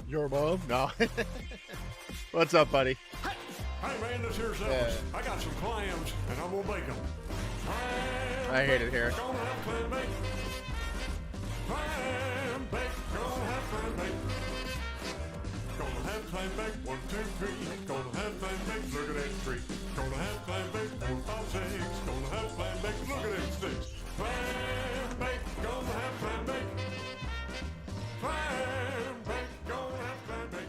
Your mom? No. What's up, buddy? Hey man, this here's Elvis. I got some clams and I'm gonna bake them. I hate it here. Gonna have clam bake. Clam bake. Gonna have clam bake. Gonna have clam bake. 1, 2, 3. Gonna have clam bake. Look at that tree. Gonna have clam bake. 4, 5, 6. Gonna have clam bake. Look at them sticks. Clam bake. Gonna have clam bake. Clam bake. Gonna have clam bake.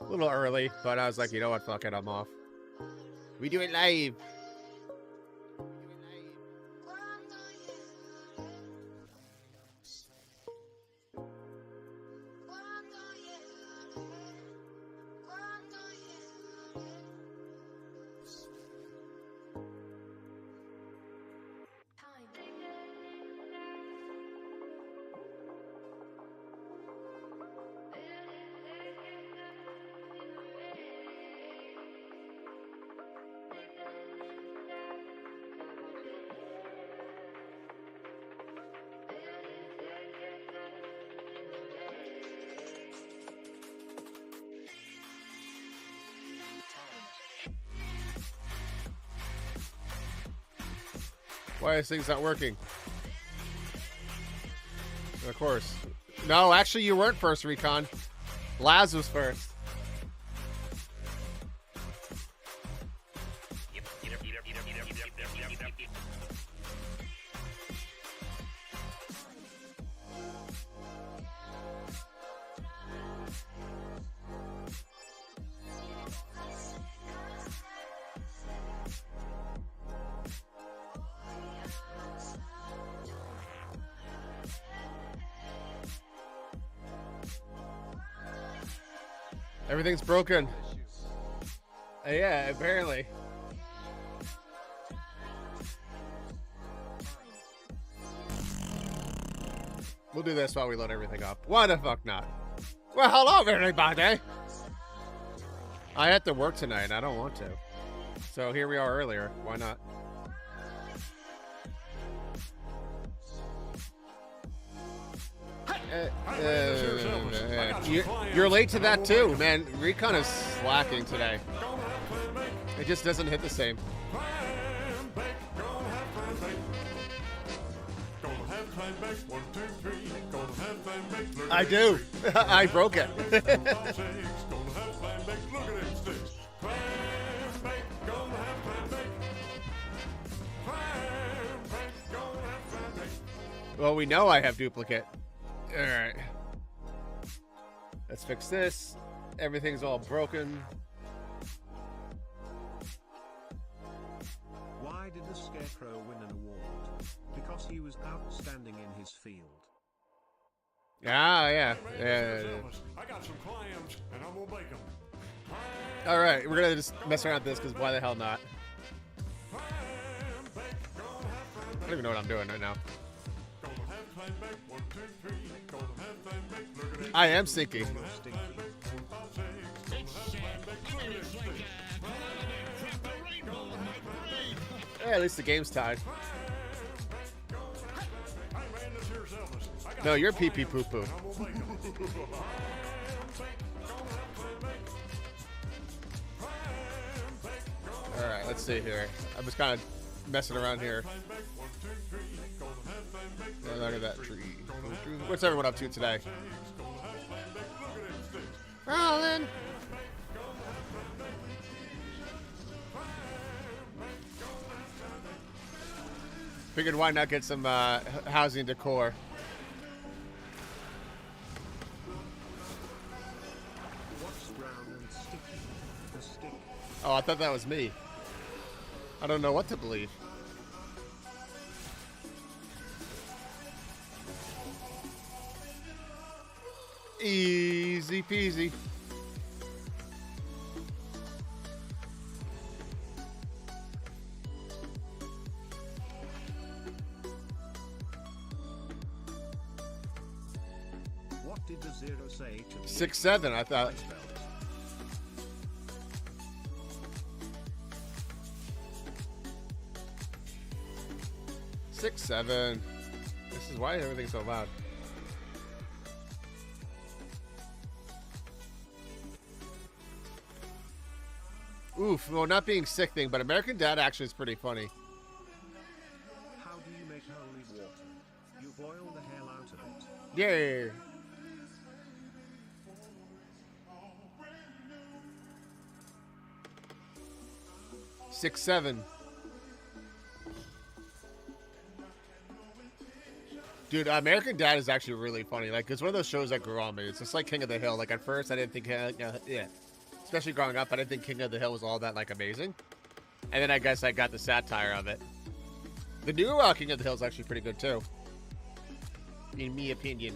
A little early, but I was like, you know what? Fuck it, I'm off. We do it live. Why is things not working? Of course. No, actually, you weren't first, Recon. Laz was first. Everything's broken. Yeah, apparently. We'll do this while we load everything up. Why the fuck not? Well, hello, everybody. I have to work tonight. I don't want to. So here we are earlier. Why not? You're late to that too, man. Recon is slacking today. It just doesn't hit the same. I do. I broke it. Well, we know I have duplicate. All right. Let's fix this. Everything's all broken. Why did the Scarecrow win an award? Because he was outstanding in his field. Ah, yeah. I got some clams and I'm gonna bake them. All right, we're gonna just mess around with this because why the hell not? I don't even know what I'm doing right now. I am stinky. Yeah, at least the game's tied. No, you're pee pee poo poo. All right, let's see here. I'm just kind of messing around here. Yeah, look at that tree. What's everyone up to today? Rolling. Figured why not get some housing decor. What's brown and sticky? The stick. Oh, I thought that was me. I don't know what to believe. Easy peasy. What did the zero say to the 6-7, I thought. Rice belt? 6-7. This is why everything's so loud. Oof, well, not being sick thing, but American Dad actually is pretty funny. How do you make holy water? You boil the hell out of it. Yay! Six, 7. Dude, American Dad is actually really funny. Like, it's one of those shows that grew on me. It's just like King of the Hill. Like, at first, I didn't think, yeah. Especially growing up, I didn't think King of the Hill was all that, like, amazing. And then I guess I got the satire of it. The new King of the Hill is actually pretty good, too. In me opinion.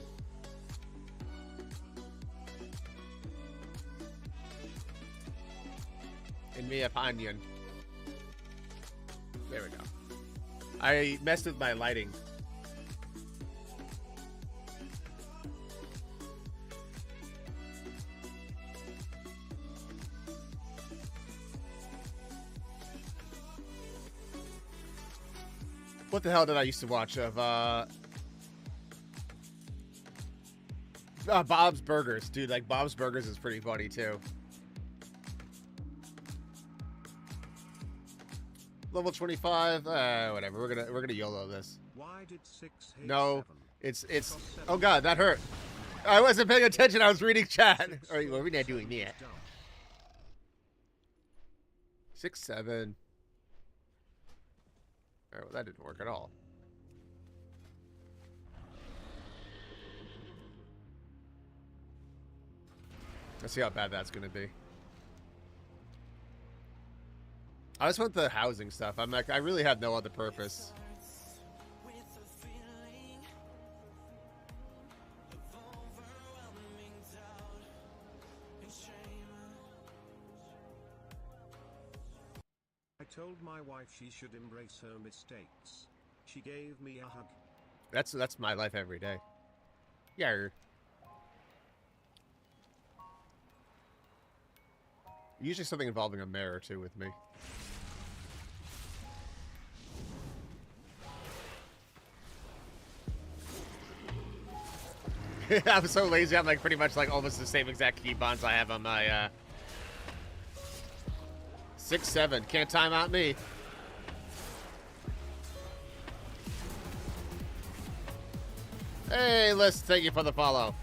In me opinion. There we go. I messed with my lighting. What the hell did I used to watch of Bob's Burgers, dude? Like Bob's Burgers is pretty funny too. Level 25, whatever. We're gonna YOLO this. Why did 6 hate No, 7? it's. Oh god, that hurt. I wasn't paying attention. I was reading chat. All right, well, we're not doing that. 6, 7. All right, well, that didn't work at all. Let's see how bad that's gonna be. I just want the housing stuff. I'm like, I really have no other purpose. I told my wife she should embrace her mistakes. She gave me a hug. That's my life every day. Yeah. Usually something involving a mirror too with me. I'm so lazy. I'm like pretty much like almost the same exact key bonds I have on my 6, 7. Can't time out me. Hey, Liz, thank you for the follow.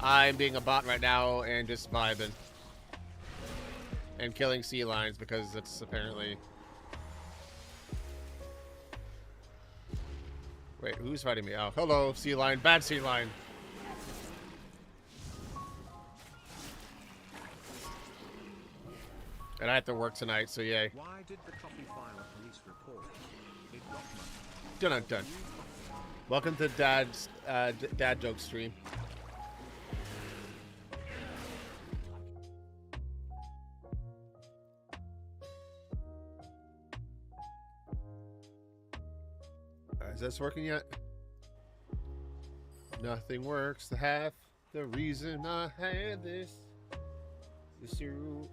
I'm being a bot right now and just vibing. And killing sea lions because it's apparently... Wait, who's fighting me? Oh, hello, sea lion. Bad sea lion. And I have to work tonight, so yay. Why did the coffee file a police report? It got much. Dun dun dun. Welcome to Dad's dad joke stream. Is this working yet? Nothing works. The half the reason I had this is you.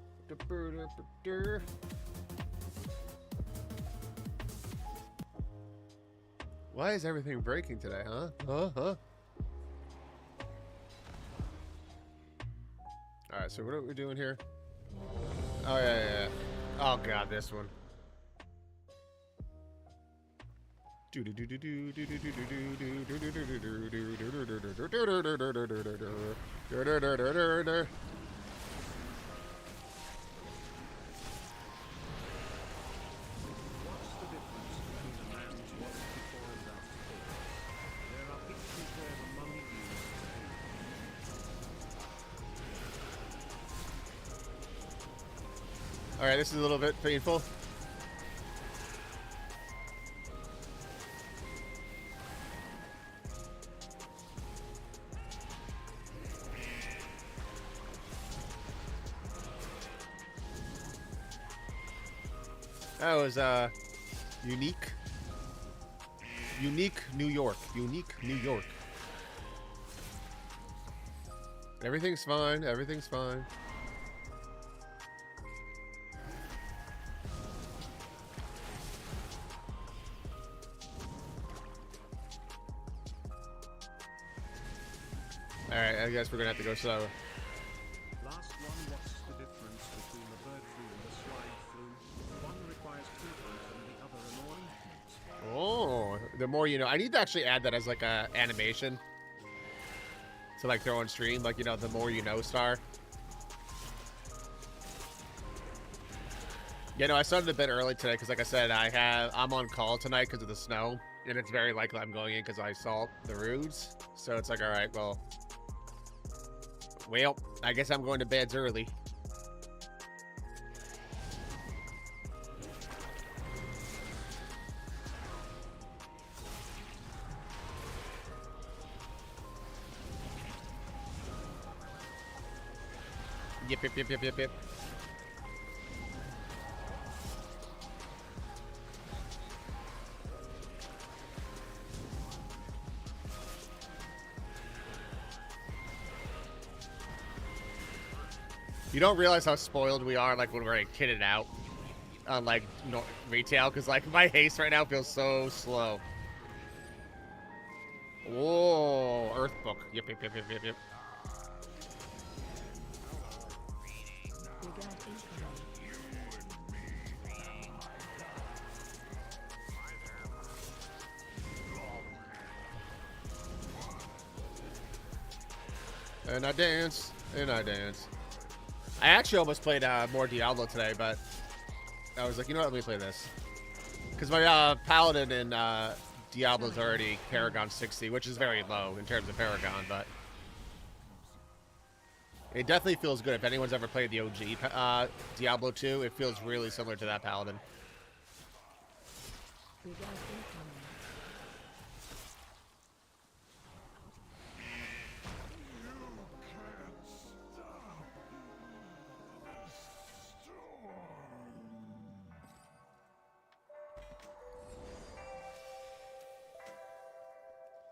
Why is everything breaking today, huh? Huh? Alright, so what are we doing here? Oh, yeah. Oh, God, this one. What's the difference between a man's wallet before and after pay? There are pictures where the money used to pay. Alright, this is a little bit painful. That was unique New York. Unique New York. Everything's fine. Everything's fine. Alright, I guess we're gonna have to go slower. Last one, what's the difference between the bird flu and the swine flu? One requires treatment and the other an ointment. Oh, the more you know. I need to actually add that as like a animation to like throw on stream, like, you know, the more you know star. Yeah, no, I started a bit early today because, like I said, I'm on call tonight because of the snow, and it's very likely I'm going in because I saw the roofs. So it's like, all right, well, I guess I'm going to beds early. Yep. You don't realize how spoiled we are, like, when we're like, kitted out on, like, retail, because, like, my haste right now feels so slow. Whoa, Earthbook. Yep. And I dance. I actually almost played more Diablo today, but I was like, you know what, let me play this. Because my Paladin in Diablo's already Paragon 60, which is very low in terms of Paragon, but it definitely feels good. If anyone's ever played the OG Diablo 2, it feels really similar to that Paladin.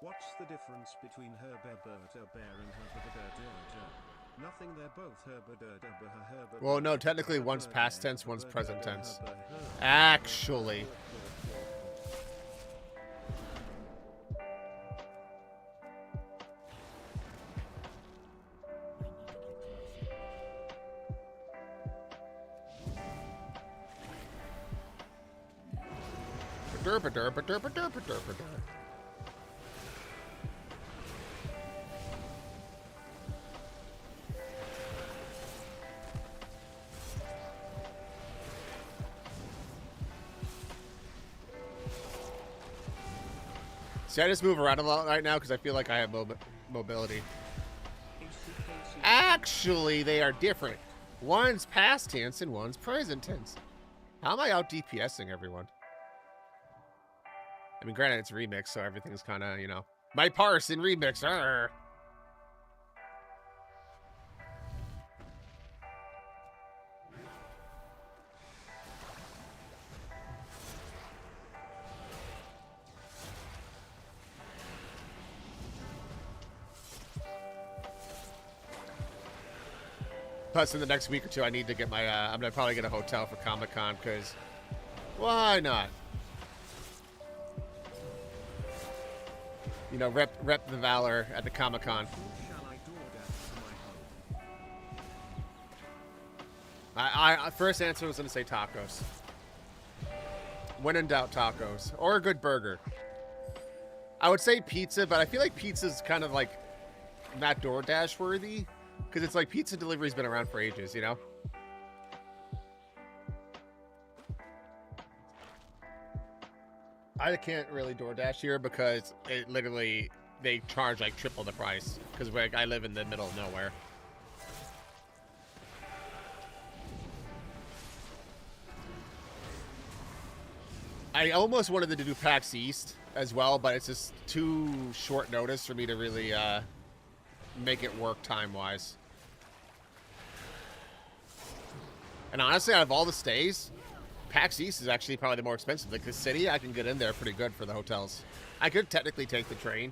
What's the difference between Herbert Bear and Herbert? Nothing, they're both Herbert. Well, no, technically one's past tense, one's present tense. Actually. See, I just move around a lot right now because I feel like I have mobility. Actually, they are different. One's past tense and one's present tense. How am I out DPSing everyone? I mean, granted, it's remix, so everything's kind of, you know. My parse in remix. Arr. Plus, in the next week or two, I need to get my, I'm going to probably get a hotel for Comic-Con, because why not? You know, rep the Valor at the Comic-Con. Shall I DoorDash to my home? I first answer was gonna say tacos. When in doubt, tacos or a good burger. I would say pizza, but I feel like pizza's kind of like not DoorDash worthy because it's like pizza delivery's been around for ages, you know. I can't really DoorDash here because it literally they charge like triple the price because like, I live in the middle of nowhere. I almost wanted to do PAX East as well, but it's just too short notice for me to really make it work time-wise. And honestly, out of all the stays, PAX East is actually probably the more expensive. Like the city, I can get in there pretty good for the hotels. I could technically take the train,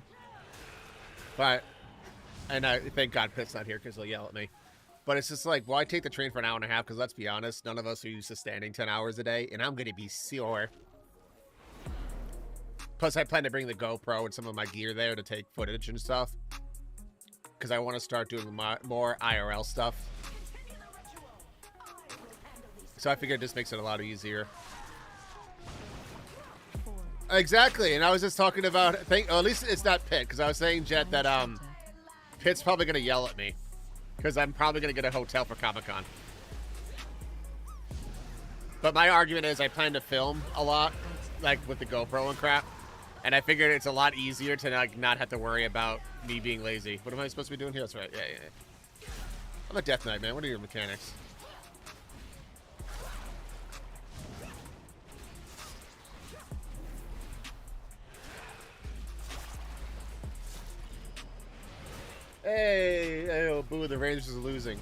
but and I thank God Pitt's not here because he'll yell at me. But it's just like, well, I take the train for an hour and a half because let's be honest, none of us are used to standing 10 hours a day, and I'm gonna be sore. Plus, I plan to bring the GoPro and some of my gear there to take footage and stuff because I want to start doing more IRL stuff. So I figured it just makes it a lot easier. Exactly, and I was just talking about, at least it's not Pitt, because I was saying, Jet, that Pitt's probably going to yell at me, because I'm probably going to get a hotel for Comic-Con. But my argument is I plan to film a lot, like with the GoPro and crap, and I figured it's a lot easier to like not have to worry about me being lazy. What am I supposed to be doing here? That's right, yeah. I'm a Death Knight, man. What are your mechanics? Hey, oh, boo, the Rangers are losing.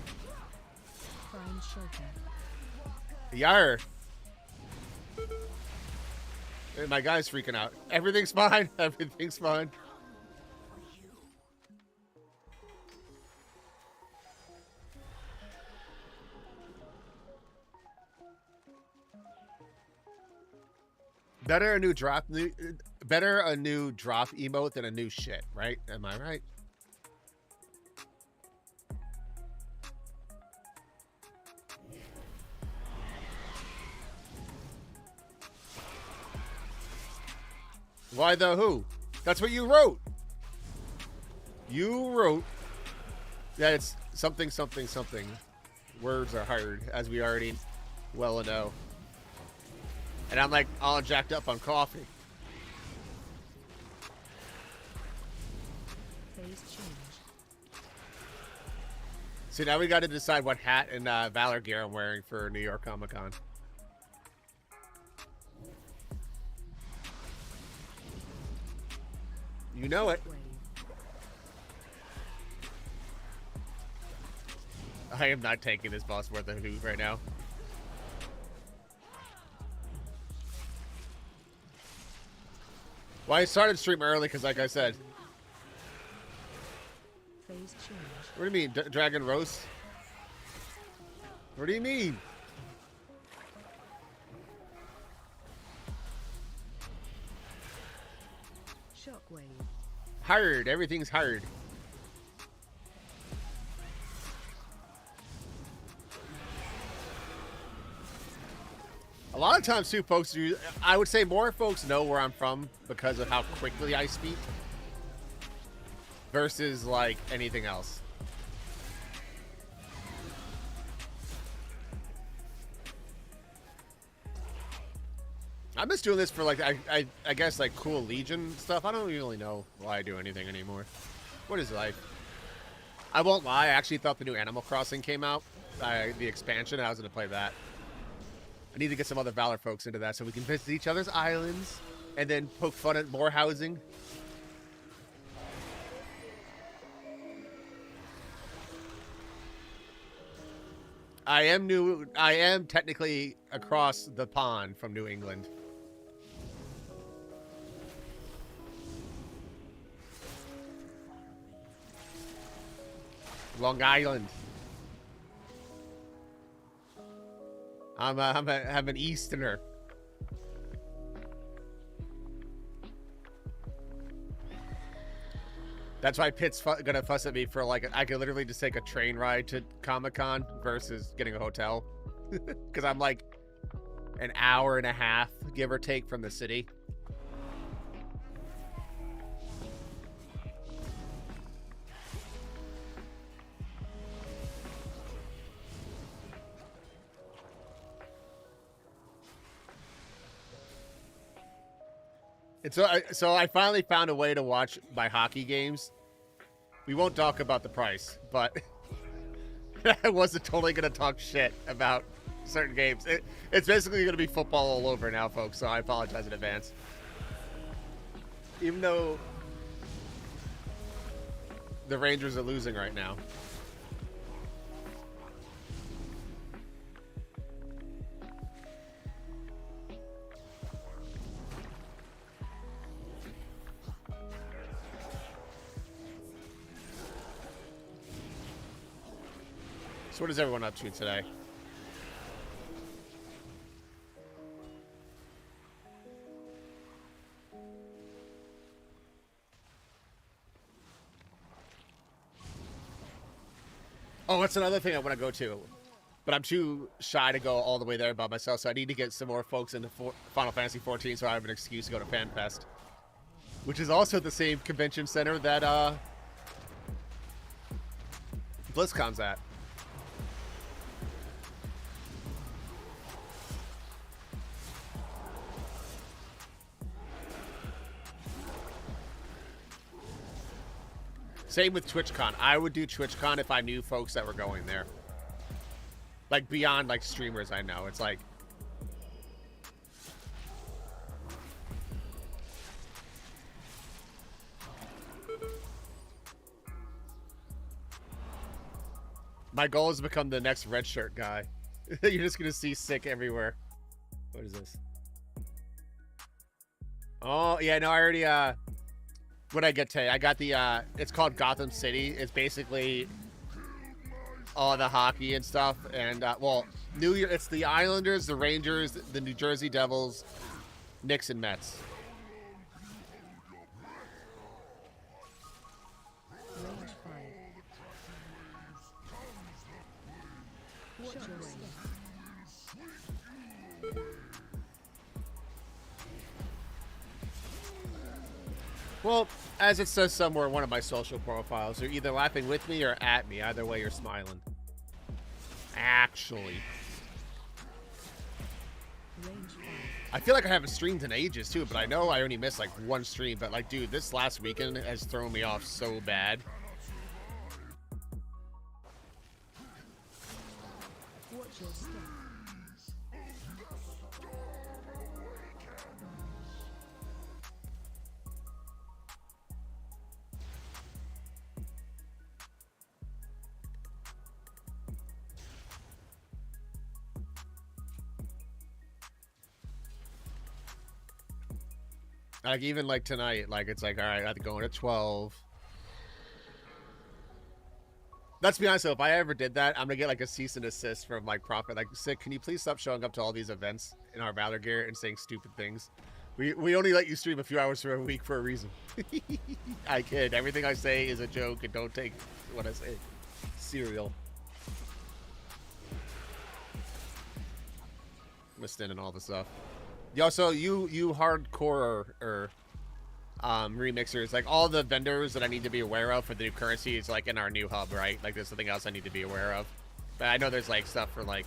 Yar. Hey, my guy's freaking out. Everything's fine. Everything's fine. Better a new drop emote than a new shit, right? Am I right? Why the who? That's what you wrote. You wrote that it's something, something, something. Words are hard, as we already well know. And I'm like all jacked up on coffee. So now we got to decide what hat and Valor gear I'm wearing for New York Comic Con. You know it. I am not taking this boss worth a hoot right now. Well, I started stream early because, like I said. What do you mean, Dragon Roast? What do you mean? Shockwave. Hard. Everything's hard. A lot of times, too, folks, I would say more folks know where I'm from because of how quickly I speak versus, like, anything else. I'm just doing this for, like, I guess, like, cool Legion stuff. I don't really know why I do anything anymore. What is life? I won't lie. I actually thought the new Animal Crossing came out. The expansion. I was going to play that. I need to get some other Valor folks into that so we can visit each other's islands and then poke fun at more housing. I am technically across the pond from New England. Long Island. I'm an Easterner. That's why Pitt's gonna fuss at me for like I could literally just take a train ride to Comic-Con versus getting a hotel, because I'm like an hour and a half, give or take, from the city. And so I finally found a way to watch my hockey games. We won't talk about the price, but I wasn't totally going to talk shit about certain games. It's basically going to be football all over now, folks, so I apologize in advance. Even though the Rangers are losing right now. So what is everyone up to today? Oh, that's another thing I want to go to. But I'm too shy to go all the way there by myself, so I need to get some more folks into Final Fantasy 14 so I have an excuse to go to FanFest. Which is also the same convention center that BlizzCon's at. Same with TwitchCon. I would do TwitchCon if I knew folks that were going there. Like, beyond, like, streamers I know. It's like... My goal is to become the next red shirt guy. You're just gonna see sick everywhere. What is this? Oh, yeah, no, I already, what did I get today? I got the, it's called Gotham City. It's basically all the hockey and stuff. And, well, New Year, it's the Islanders, the Rangers, the New Jersey Devils, Knicks, and Mets. Range 5. Watch your step. Well, as it says somewhere in one of my social profiles, you're either laughing with me or at me. Either way, you're smiling. Actually. Range 5. I feel like I haven't streamed in ages, too, but I know I only missed, like, one stream. But, like, dude, this last weekend has thrown me off so bad. Watch your step. Like, even, like, tonight, like, it's like, all right, I have to go in at 12. Let's be honest, though, if I ever did that, I'm gonna get, like, a cease and desist from, like, Prophet. Like, Sick, can you please stop showing up to all these events in our Valor gear and saying stupid things? We only let you stream a few hours for a week for a reason. I kid. Everything I say is a joke, and don't take what I say serial. Listing and all the stuff. Yo, so you hardcore or remixers, like all the vendors that I need to be aware of for the new currency is like in our new hub, right? Like there's something else I need to be aware of. But I know there's like stuff for like...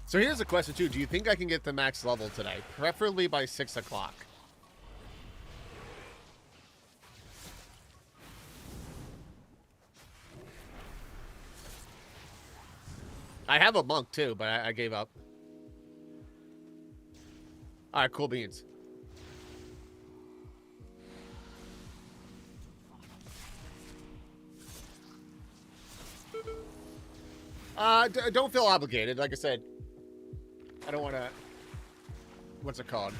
So here's a question too. Do you think I can get the max level today? Preferably by 6 o'clock. I have a monk too, but I gave up. All right, cool beans. Don't feel obligated. Like I said, I don't want to. What's it called?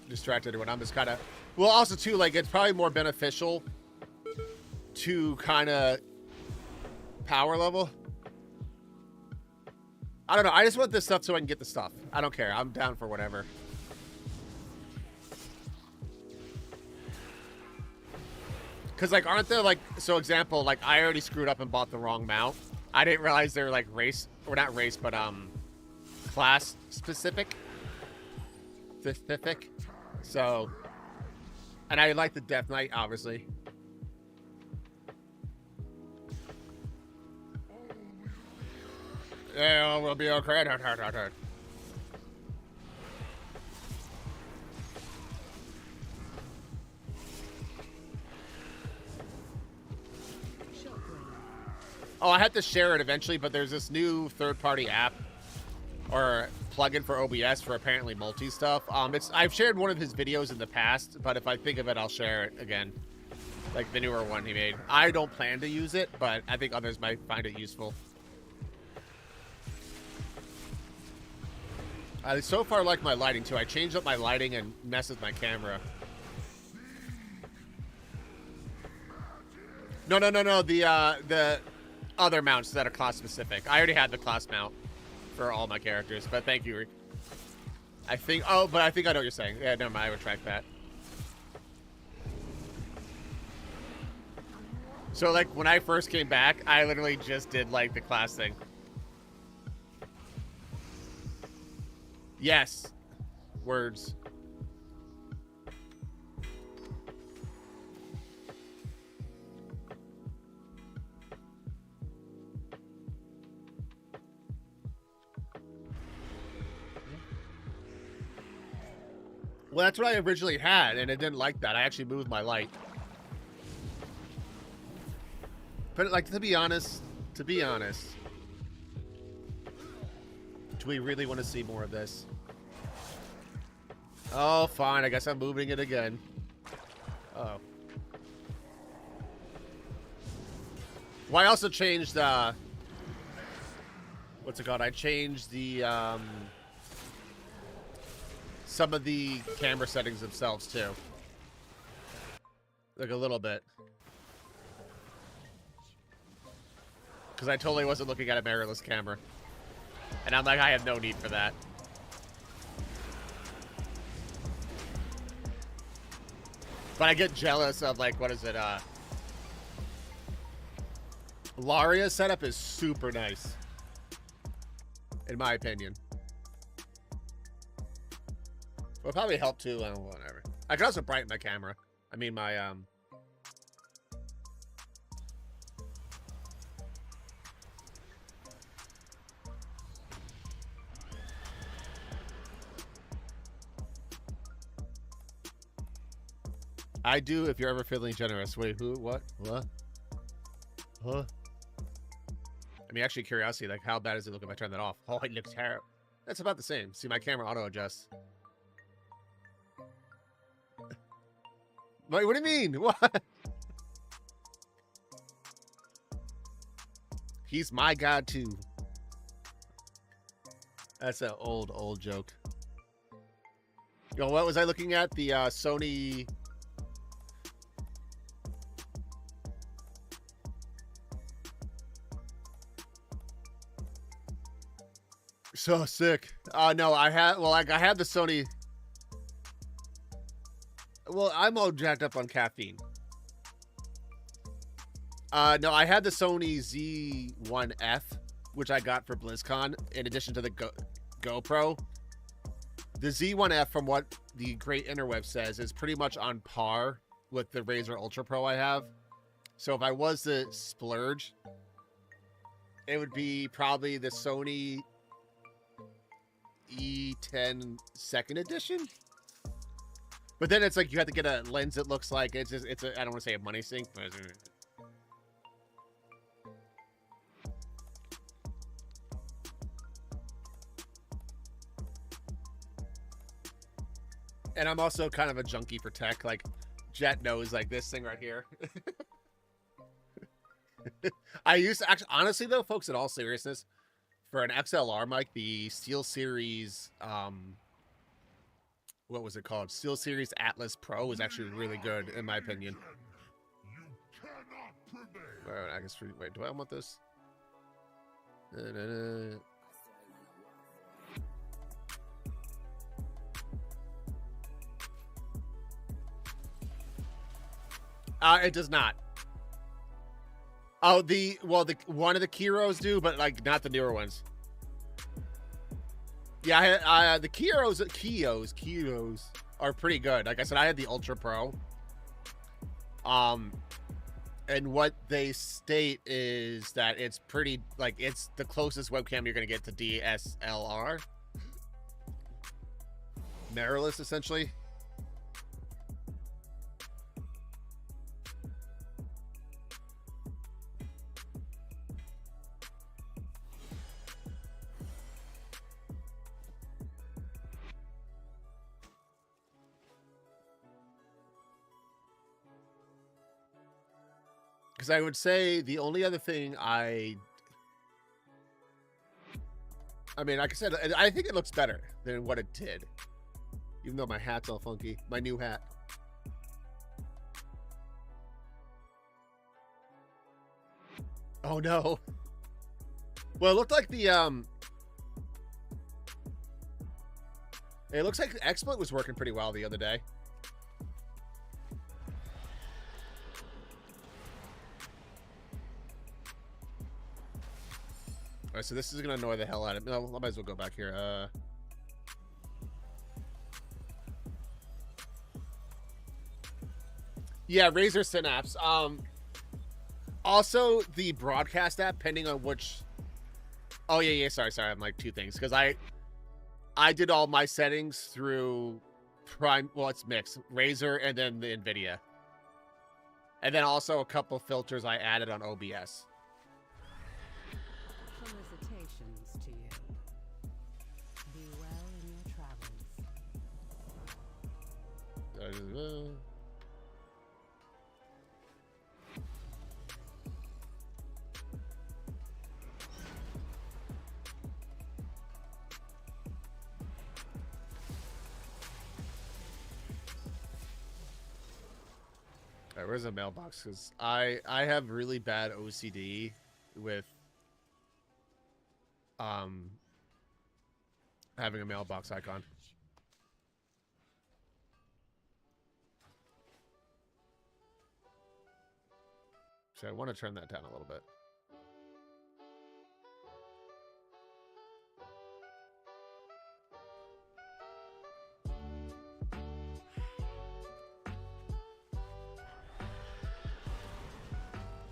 Distract everyone. I'm just kind of. Well, also too, like it's probably more beneficial to kind of power level. I don't know. I just want this stuff so I can get the stuff. I don't care. I'm down for whatever. Because, like, aren't there, like, so example, like, I already screwed up and bought the wrong mount. I didn't realize they were, like, race, or not race, but, class specific. Specific. So, and I like the Death Knight, obviously. Yeah, we'll be okay. Shockwave. Oh, I have to share it eventually, but there's this new third-party app or plugin for OBS for apparently multi stuff. I've shared one of his videos in the past, but if I think of it, I'll share it again. Like the newer one he made. I don't plan to use it, but I think others might find it useful. I so far like my lighting too. I changed up my lighting and messed with my camera. No. The other mounts that are class specific. I already had the class mount for all my characters, but thank you, Rick. I think I know what you're saying. Yeah, never mind, I retract that. So like when I first came back, I literally just did like the class thing. Yes. Words. Well, that's what I originally had, and it didn't like that. I actually moved my light. But like, to be honest, do we really want to see more of this? Oh, fine. I guess I'm moving it again. Oh. Well, I also changed, what's it called? I changed the, some of the camera settings themselves, too. Like, a little bit. Because I totally wasn't looking at a mirrorless camera. And I'm like, I have no need for that. But I get jealous of, like, what is it, Laria's setup is super nice. In my opinion. Will probably help too, I don't know, whatever. I can also brighten my camera. I mean, my, I do if you're ever feeling generous. Wait, who? What? What? Huh? I mean, actually, curiosity, like, how bad does it look if I turn that off? Oh, it looks terrible. That's about the same. See, my camera auto-adjusts. Wait, what do you mean? What? He's my god, too. That's an old joke. Yo, what was I looking at? The, Sony... So sick. No, I had the Sony. Well, I'm all jacked up on caffeine. No, I had the Sony Z1F, which I got for BlizzCon, in addition to the GoPro. The Z1F, from what the great interweb says, is pretty much on par with the Razer Ultra Pro I have. So if I was to splurge, it would be probably the Sony E10 second edition. But then it's like you have to get a lens that looks like it's a I don't want to say a money sink, but and I'm also kind of a junkie for tech. Like Jet knows, like this thing right here. I used to actually, honestly though, folks, in all seriousness, for an XLR mic, the SteelSeries, what was it called? SteelSeries Atlas Pro is actually really good, in my opinion. Alright, I guess, wait, do I want this? It does not. Oh, the one of the Kiros do, but like not the newer ones. Yeah, the Kios are pretty good. Like I said, I had the Ultra Pro. And what they state is that it's pretty, like, it's the closest webcam you're gonna get to DSLR. Mirrorless, essentially. Because I would say the only other thing I mean, like I said, I think it looks better than what it did. Even though my hat's all funky. My new hat. Oh, no. Well, it looked like the, it looks like the XSplit was working pretty well the other day. All right, so this is going to annoy the hell out of me. No, I might as well go back here. Yeah, Razer Synapse. Also, the broadcast app, depending on which... Oh, yeah, sorry. I'm like two things. Because I did all my settings through Prime... Well, it's mixed. Razer and then the NVIDIA. And then also a couple filters I added on OBS. Felicitations to you. Be well in your travels. All right, where's the mailbox? Because I have really bad OCD with having a mailbox icon. So I want to turn that down a little bit.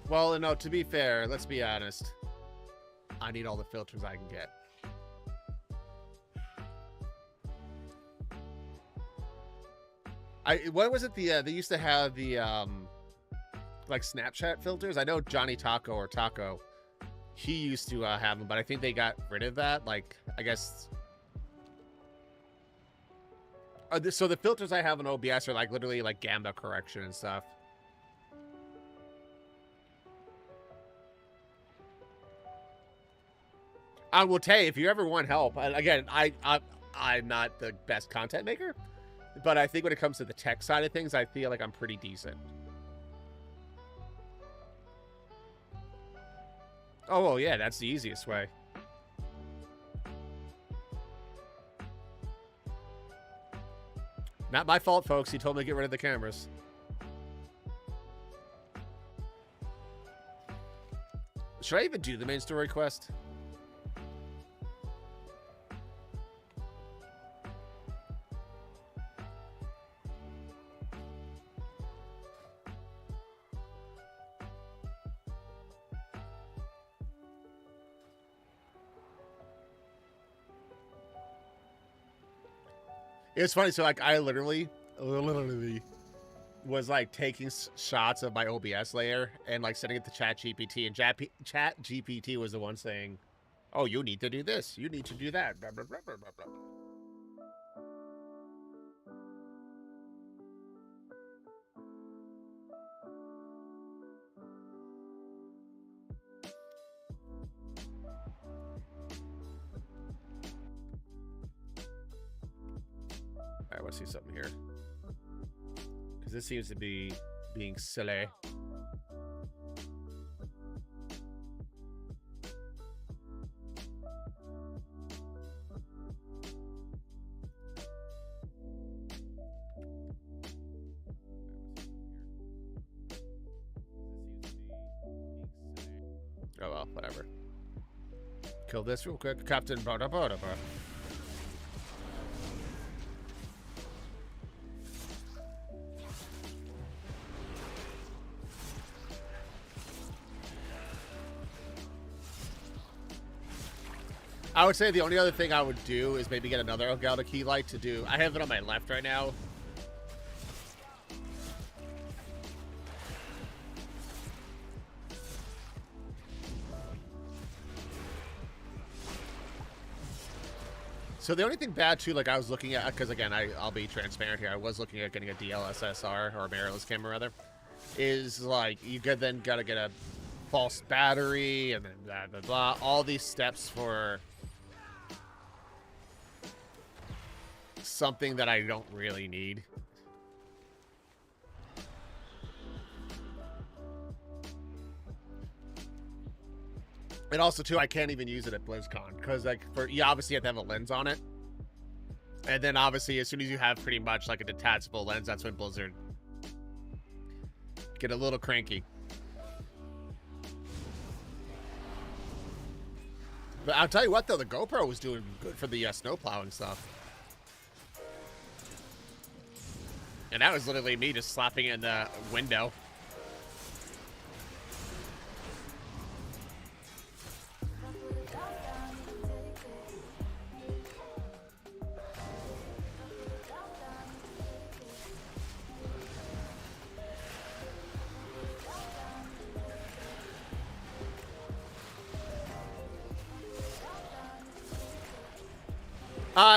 Well, no, to be fair, let's be honest. I need all the filters I can get. What was it? They used to have the like Snapchat filters. I know Johnny Taco or Taco, he used to have them, but I think they got rid of that. Like, I guess. So the filters I have on OBS are like literally like gamma correction and stuff. I will tell you, if you ever want help, again, I'm not the best content maker, but I think when it comes to the tech side of things, I feel like I'm pretty decent. Oh, well, yeah, that's the easiest way. Not my fault, folks. He told me to get rid of the cameras. Should I even do the main story quest? It's funny, so like I literally was like taking shots of my OBS layer and like sending it to ChatGPT, and ChatGPT was the one saying, "Oh, you need to do this. You need to do that." Blah blah blah blah blah blah. I want to see something here. Because this seems to be being silly. Kill this real quick. Captain Bada Bada Bada. I would say the only other thing I would do is maybe get another Elgato key light to do. I have it on my left right now. So the only thing bad too, like I was looking at, because again, I'll be transparent here. I was looking at getting a DLSSR or a mirrorless camera rather. Is like you then gotta get a false battery and then blah blah blah. All these steps for something that I don't really need. And also too, I can't even use it at BlizzCon because like you obviously have to have a lens on it. And then obviously as soon as you have pretty much like a detachable lens, that's when Blizzard get a little cranky. But I'll tell you what though, the GoPro was doing good for the snow plowing stuff. And that was literally me just slapping it in the window.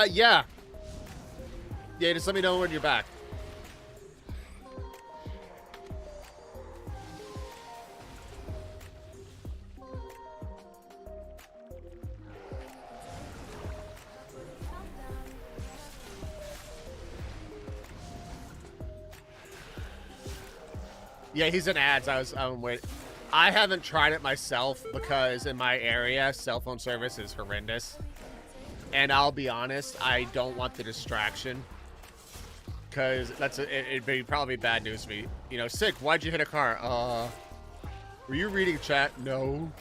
Yeah. Yeah, just let me know when you're back. Yeah, he's in ads. I'm waiting. I haven't tried it myself because in my area, cell phone service is horrendous. And I'll be honest, I don't want the distraction. Because it'd be probably bad news for me. You know, sick, why'd you hit a car? Were you reading chat? No.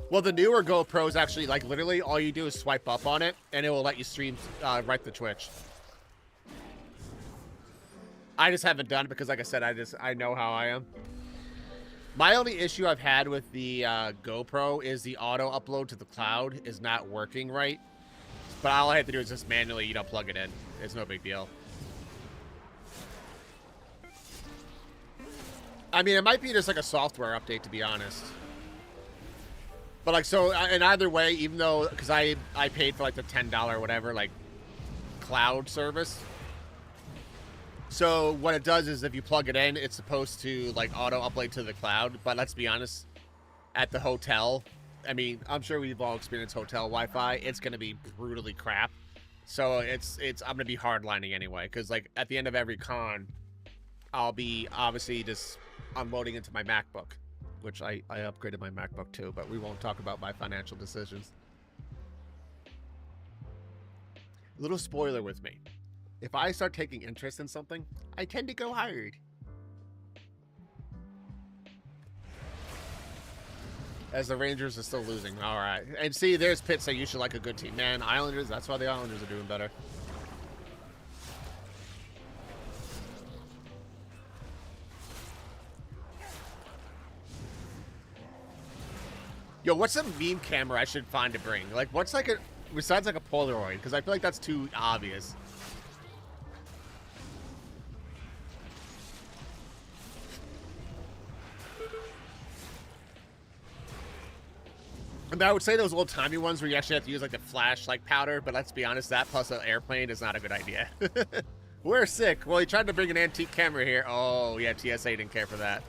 Well, the newer GoPros actually, like, literally all you do is swipe up on it, and it will let you stream right to Twitch. I just haven't done it because, like I said, I know how I am. My only issue I've had with the GoPro is the auto upload to the cloud is not working right. But all I have to do is just manually, you know, plug it in. It's no big deal. I mean, it might be just like a software update, to be honest. But like, so in either way, even though, because I paid for like the $10 whatever, like cloud service. So what it does is if you plug it in, it's supposed to like auto upload to the cloud. But let's be honest, at the hotel, I mean, I'm sure we've all experienced hotel Wi-Fi. It's going to be brutally crap. So I'm going to be hardlining anyway. Because like at the end of every con, I'll be obviously just unloading into my MacBook. Which I upgraded my MacBook too, but we won't talk about my financial decisions. Little spoiler with me. If I start taking interest in something, I tend to go hard. As the Rangers are still losing. All right. And see, there's Pitt saying you should like a good team. Man, Islanders, that's why the Islanders are doing better. Yo, what's a meme camera I should find to bring? Like, what's like a, besides like a Polaroid? Because I feel like that's too obvious. I mean, I would say those old-timey ones where you actually have to use like the flash like powder, but let's be honest, that plus an airplane is not a good idea. We're sick. Well, he tried to bring an antique camera here. Oh, yeah, TSA didn't care for that.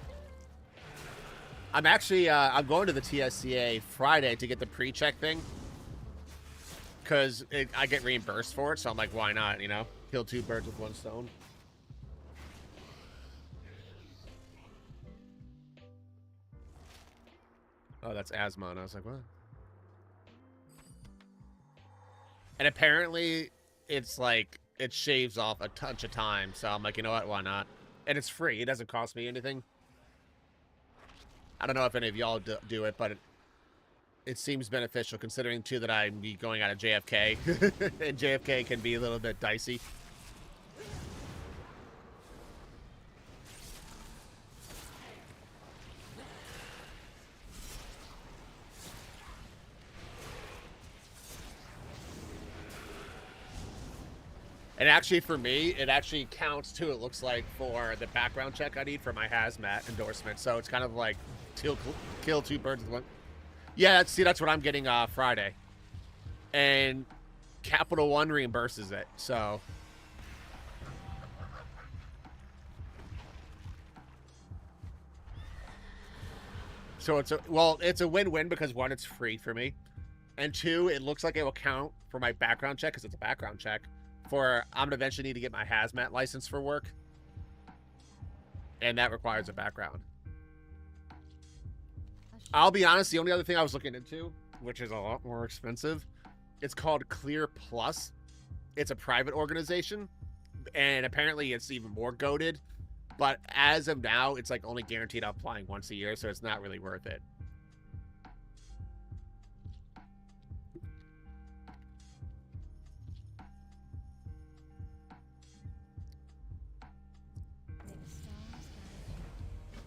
I'm actually, I'm going to the TSCA Friday to get the pre-check thing. Because I get reimbursed for it, so I'm like, why not, you know? Kill two birds with one stone. Oh, that's asthma. And I was like, what? And apparently, it's like, it shaves off a bunch of time. So I'm like, you know what? Why not? And it's free. It doesn't cost me anything. I don't know if any of y'all do it, but it seems beneficial considering, too, that I'm be going out of JFK. And JFK can be a little bit dicey. And actually, for me, it actually counts, too, it looks like, for the background check I need for my hazmat endorsement. So it's kind of like kill two birds with one. Yeah, that's what I'm getting Friday. And Capital One reimburses it, so... So it's a win-win because, one, it's free for me. And two, it looks like it will count for my background check, because it's a background check. I'm gonna eventually need to get my hazmat license for work. And that requires a background. I'll be honest, the only other thing I was looking into, which is a lot more expensive, it's called Clear Plus. It's a private organization, and apparently it's even more goated. But as of now, it's like only guaranteed applying once a year, so it's not really worth it.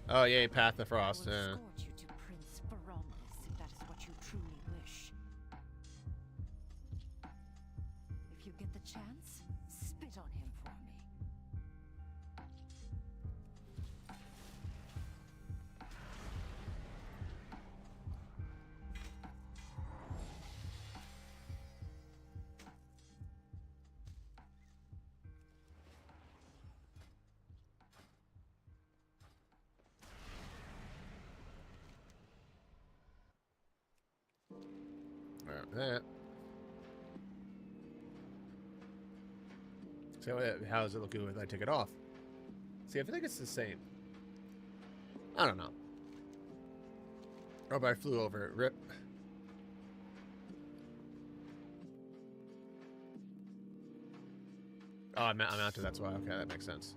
Oh, yay, Path of Frost. I will escort you to Prince Baronis if that is what you truly wish. If you get the chance, spit on him for me. That. So how is it looking when I take it off? See, I feel like it's the same. I don't know. Oh, but I flew over it. Rip. Oh, I'm mounted, that's why. Okay, that makes sense.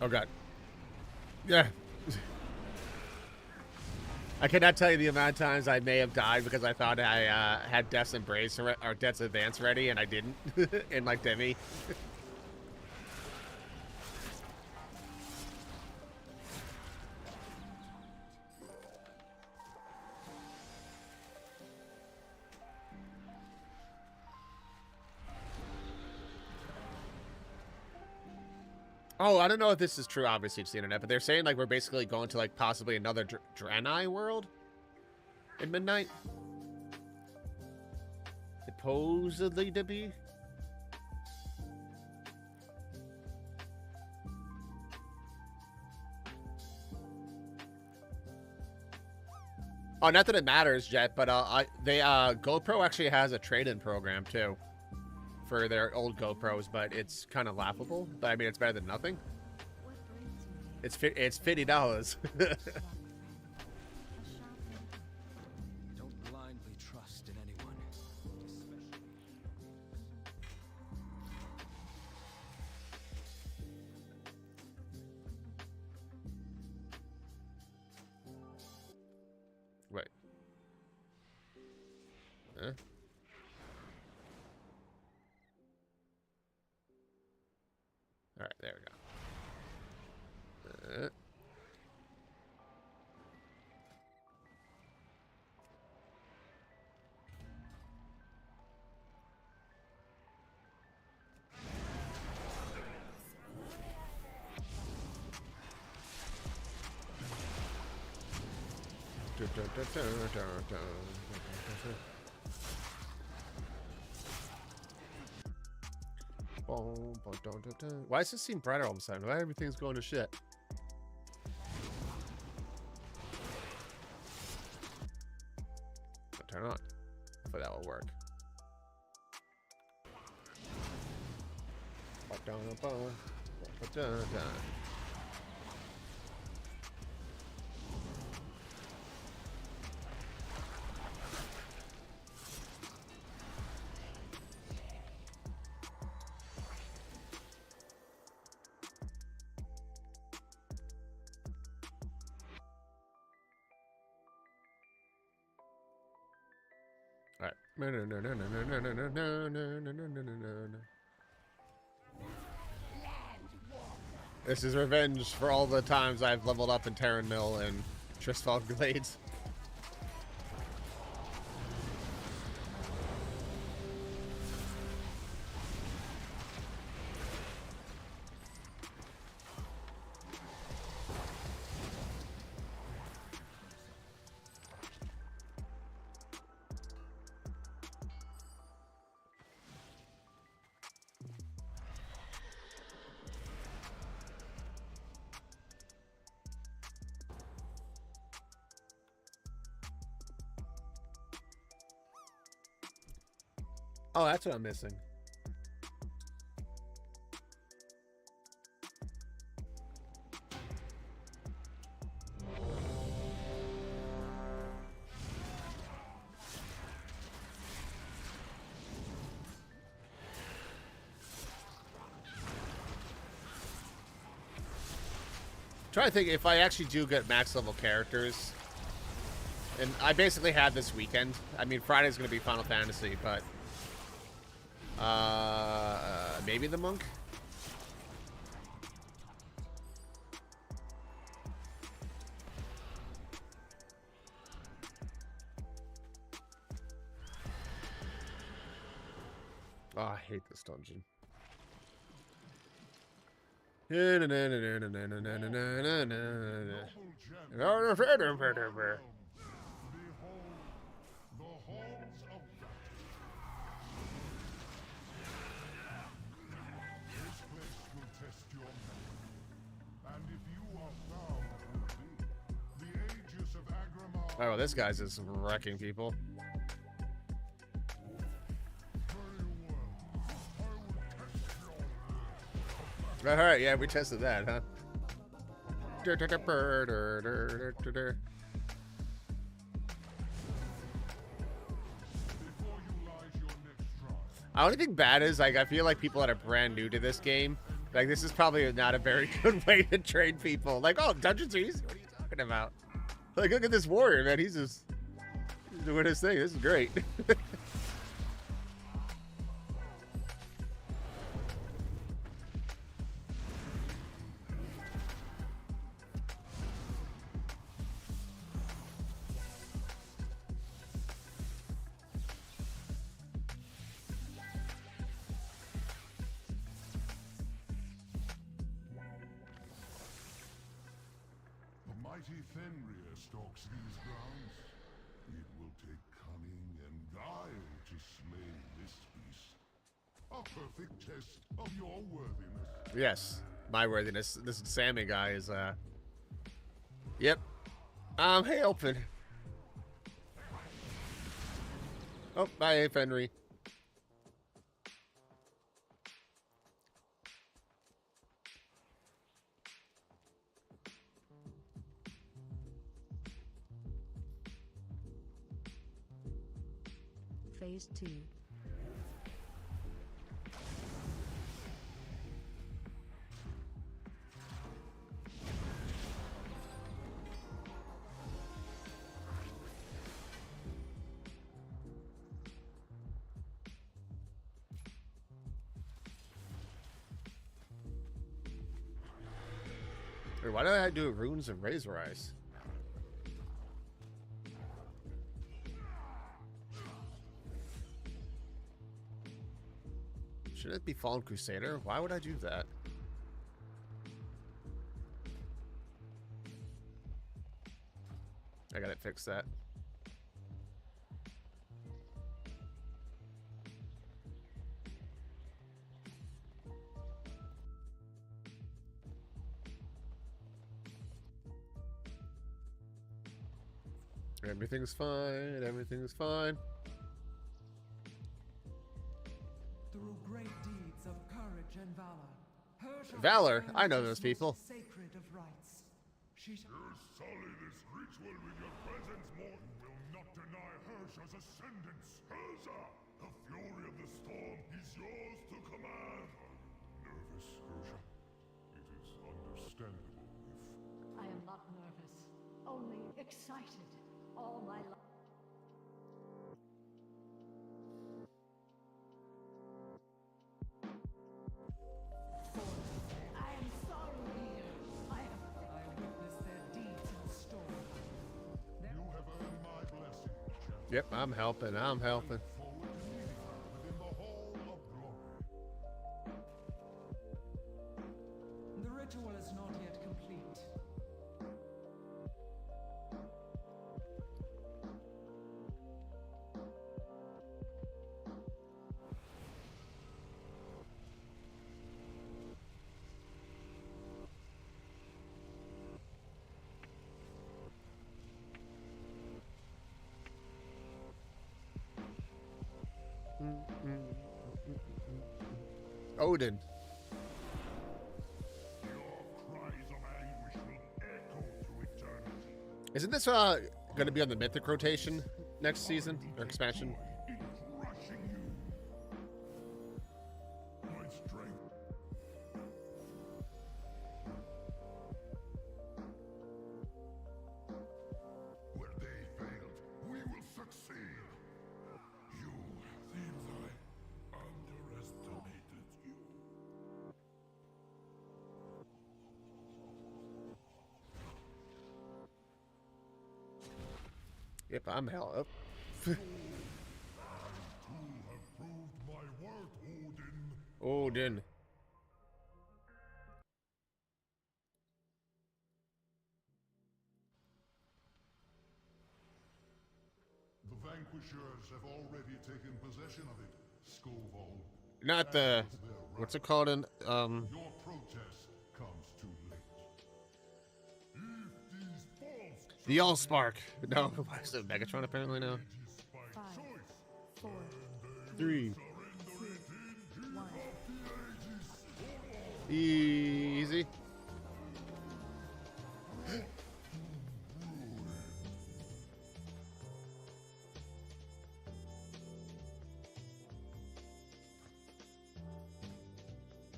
Oh god. Yeah. I cannot tell you the amount of times I may have died because I thought I had Death's Embrace or Death's Advance ready and I didn't in like Demi. Oh, I don't know if this is true. Obviously, it's the internet, but they're saying like we're basically going to like possibly another Draenei world in Midnight. Supposedly to be. Oh, not that it matters, Jet, but GoPro actually has a trade-in program too for their old GoPros, but it's kind of laughable. But I mean, it's better than nothing. It's $50. Don't blindly trust in anyone, especially. Wait. Huh? All right, there we go. Why does this seem brighter all of a sudden? Why everything's going to shit? Turn on. Hopefully that will work. All right. This is revenge for all the times I've leveled up in Terran Mill and Tristfog Glades. Oh, that's what I'm missing. Trying to think if I actually do get max level characters. And I basically have this weekend. I mean, Friday's going to be Final Fantasy, but maybe the monk. Oh, I hate this dungeon. Oh, well, this guy's just wrecking people. All right, yeah, we tested that, huh? I only think bad is, like, I feel like people that are brand new to this game, like, this is probably not a very good way to train people. Like, oh, dungeons are easy. What are you talking about? Like, look at this warrior, man. He's doing his thing. This is great. Mighty Fenrir stalks these grounds. It will take cunning and guile to slay this beast. A perfect test of your worthiness. Yes, my worthiness. This Sammy guy is, Yep. Hey, open. Oh, bye, Fenrir. Phase 2. Wait, why did I do runes and razor eyes? Should it be Fallen Crusader? Why would I do that? I gotta fix that. Everything's fine. Everything's fine. Through great deeds of courage and valor, her shall Valor? stand I know as those most people. Sacred of rights. She shall You sully this ritual with your presence, Morton. Will not deny Hersha's ascendance. Hersha, the fury of the storm is yours to command. Are you nervous, Hersha? It is understandable if... I am not nervous, only excited. All my life. I am sorry. I witness their deeds in storm. You have earned my blessing, champion. Yep, I'm helping. I'm helping. Forward to meeting you within the Hall of Glory. The ritual is not yet complete. Odin. Your cries of anguish will echo through eternity. Isn't this going to be on the Mythic rotation next season or expansion? In crushing you. My strength. Where they failed, we will succeed. You think I underestimated you. Yep, I'm hell up. You have proved my worth, Odin. Odin. The vanquishers have already taken possession of it, Skovald. Not the... What's it called in... Your protest comes too late. If these false The Allspark. No, why is it Megatron apparently now? is by 5, choice, 4, 3. surrender it in 1. the ages. Easy.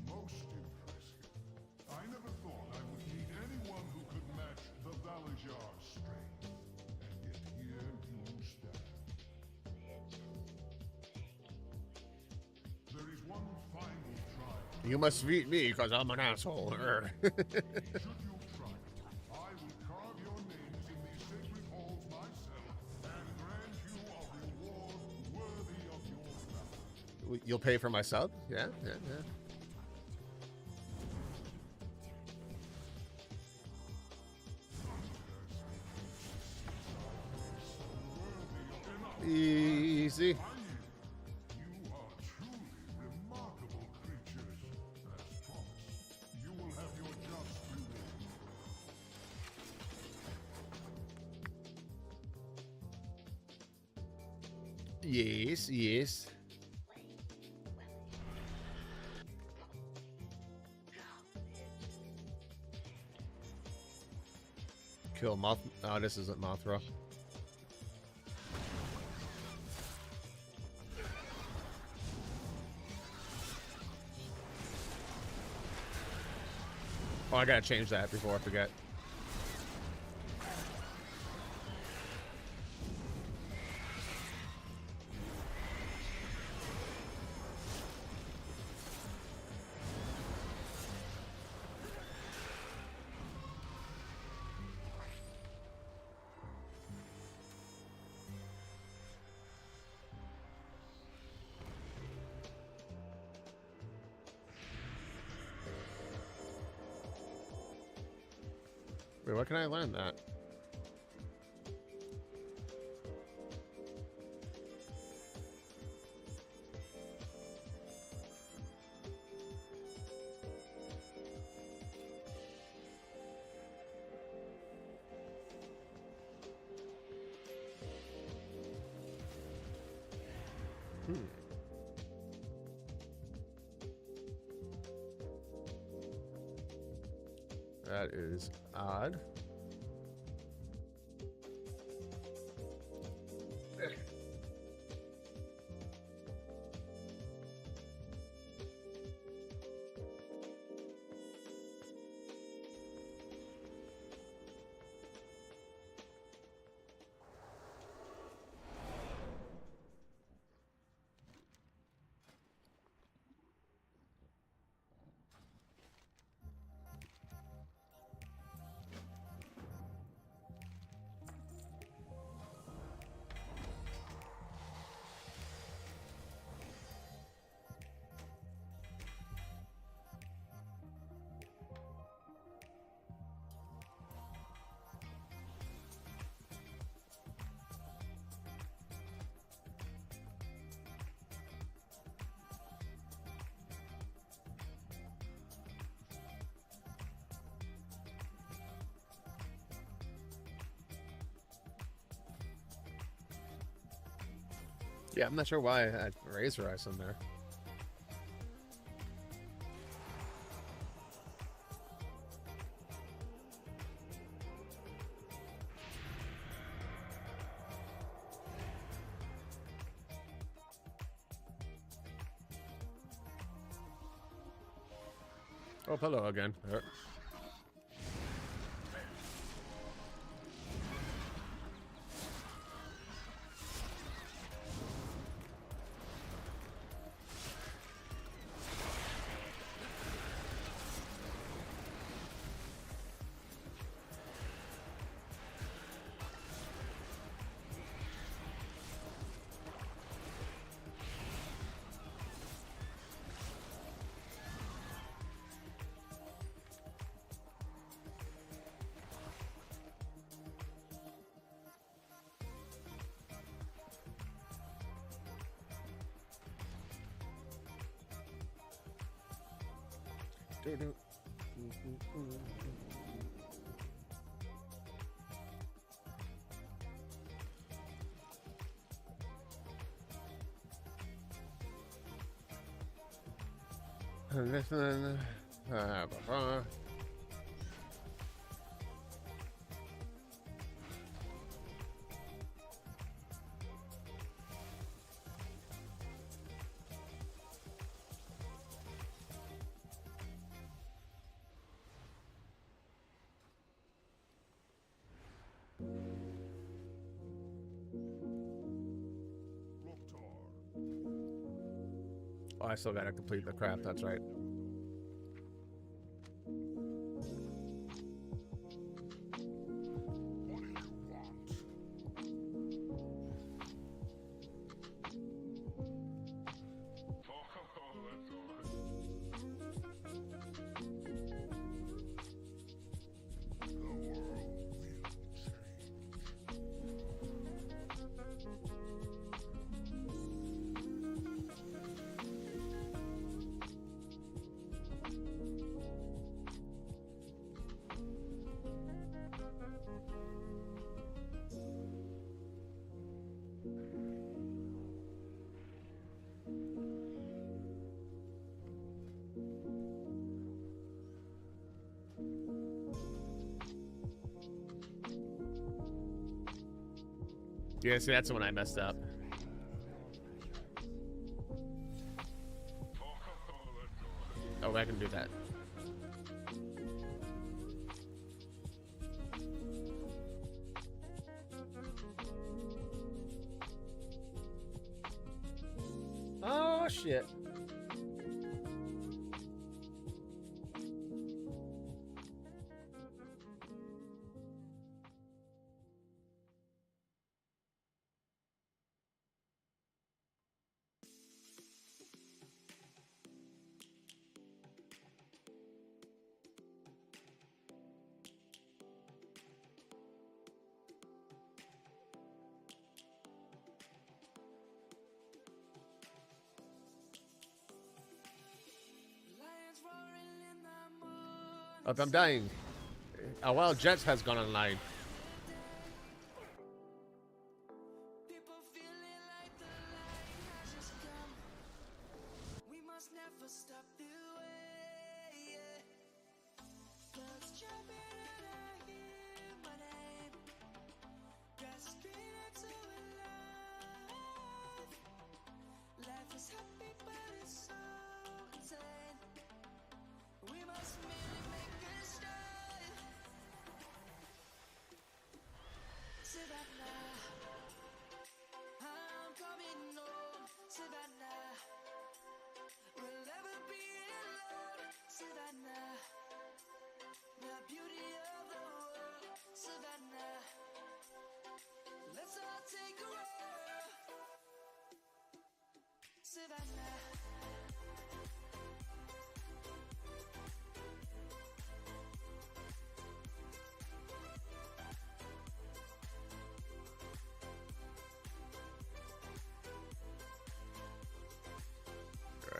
Most impressive. I never thought I would meet anyone who could match the Valajar's strength. And yet here you stand. There is one final trial. You must beat me because I'm an asshole. Urgh. Should you try it, I will carve your names in these sacred halls myself and grant you a reward worthy of your valor. You'll pay for my sub? Yeah, yeah, yeah. Easy. You are truly remarkable creatures. As promised, you will have your just reward. Yes, yes. Kill Moth. Oh, this isn't Mothra. Oh, I gotta change that before I forget. Wait, where can I learn that? That is odd. Yeah, I'm not sure why I Razor Eyes in there. Oh, hello again. Listen. Oh, I still gotta complete the craft, that's right. Yeah, see, that's when I messed up. Oh, I can do that. Oh, shit. Oh, I'm dying. A wild Jets has gone online. We must never stop the way, yeah. 'Cause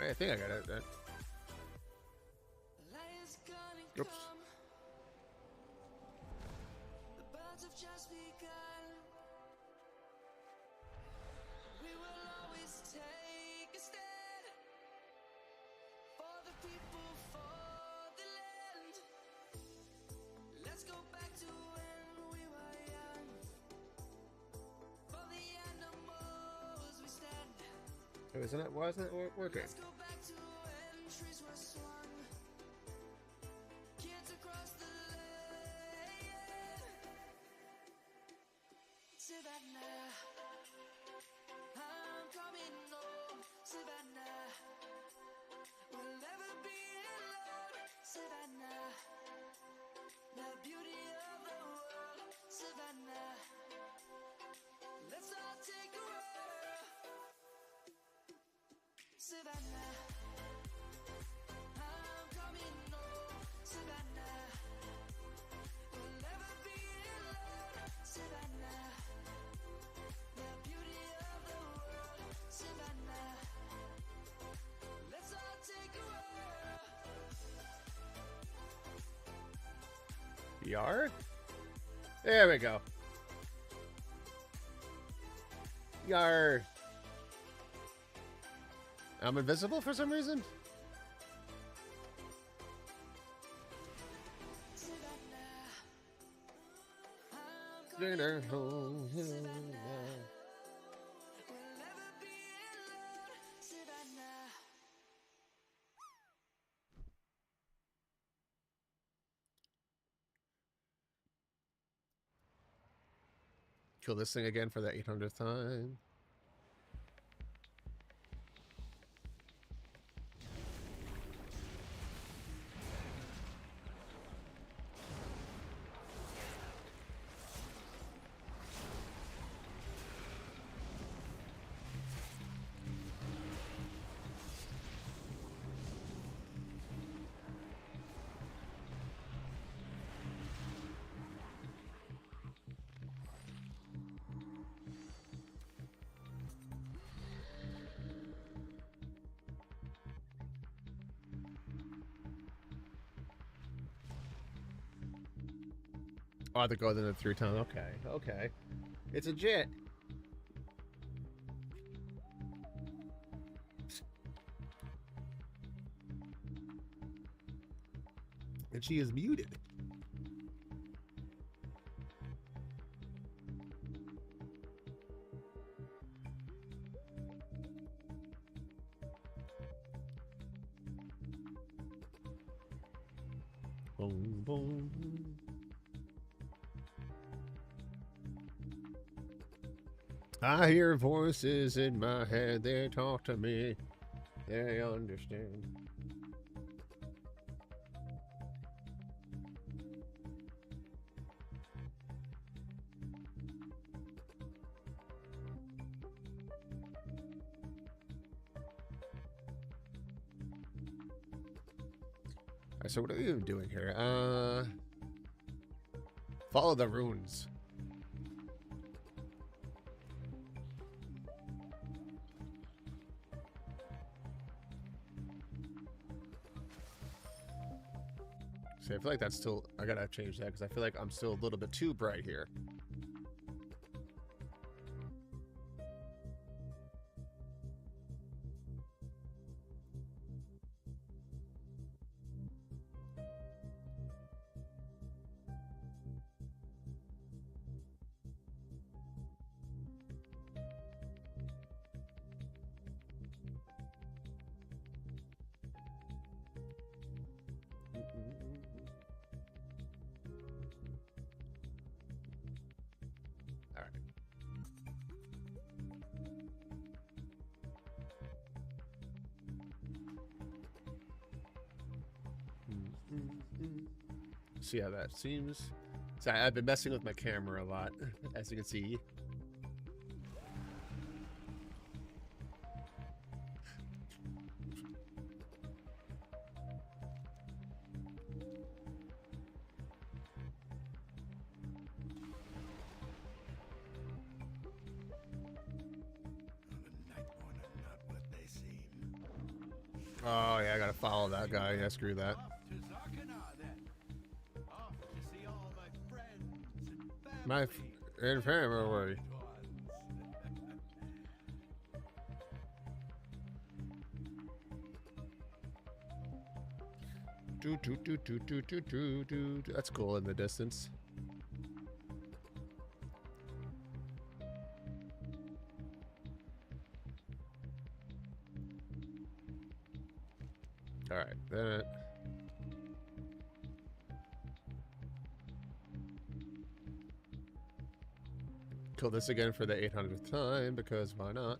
I think I got it. Oops. Oh, isn't it? Why isn't it working? Yar? There we go. Yar. I'm invisible for some reason? Kill this thing again for the 800th time. Oh, I have to go to the 3 ton. Okay, okay. It's a jet. And she is muted. Boom, boom. I hear voices in my head, they talk to me, they understand. Alright, so what are you doing here? Follow the runes. See, I feel like that's still... I gotta change that because I feel like I'm still a little bit too bright here. See how that seems. So I've been messing with my camera a lot, as you can see. Oh yeah, I gotta follow that guy. Yeah, screw that. My family. Do. That's cool in the distance. All right, then. Kill this again for the 800th time because why not?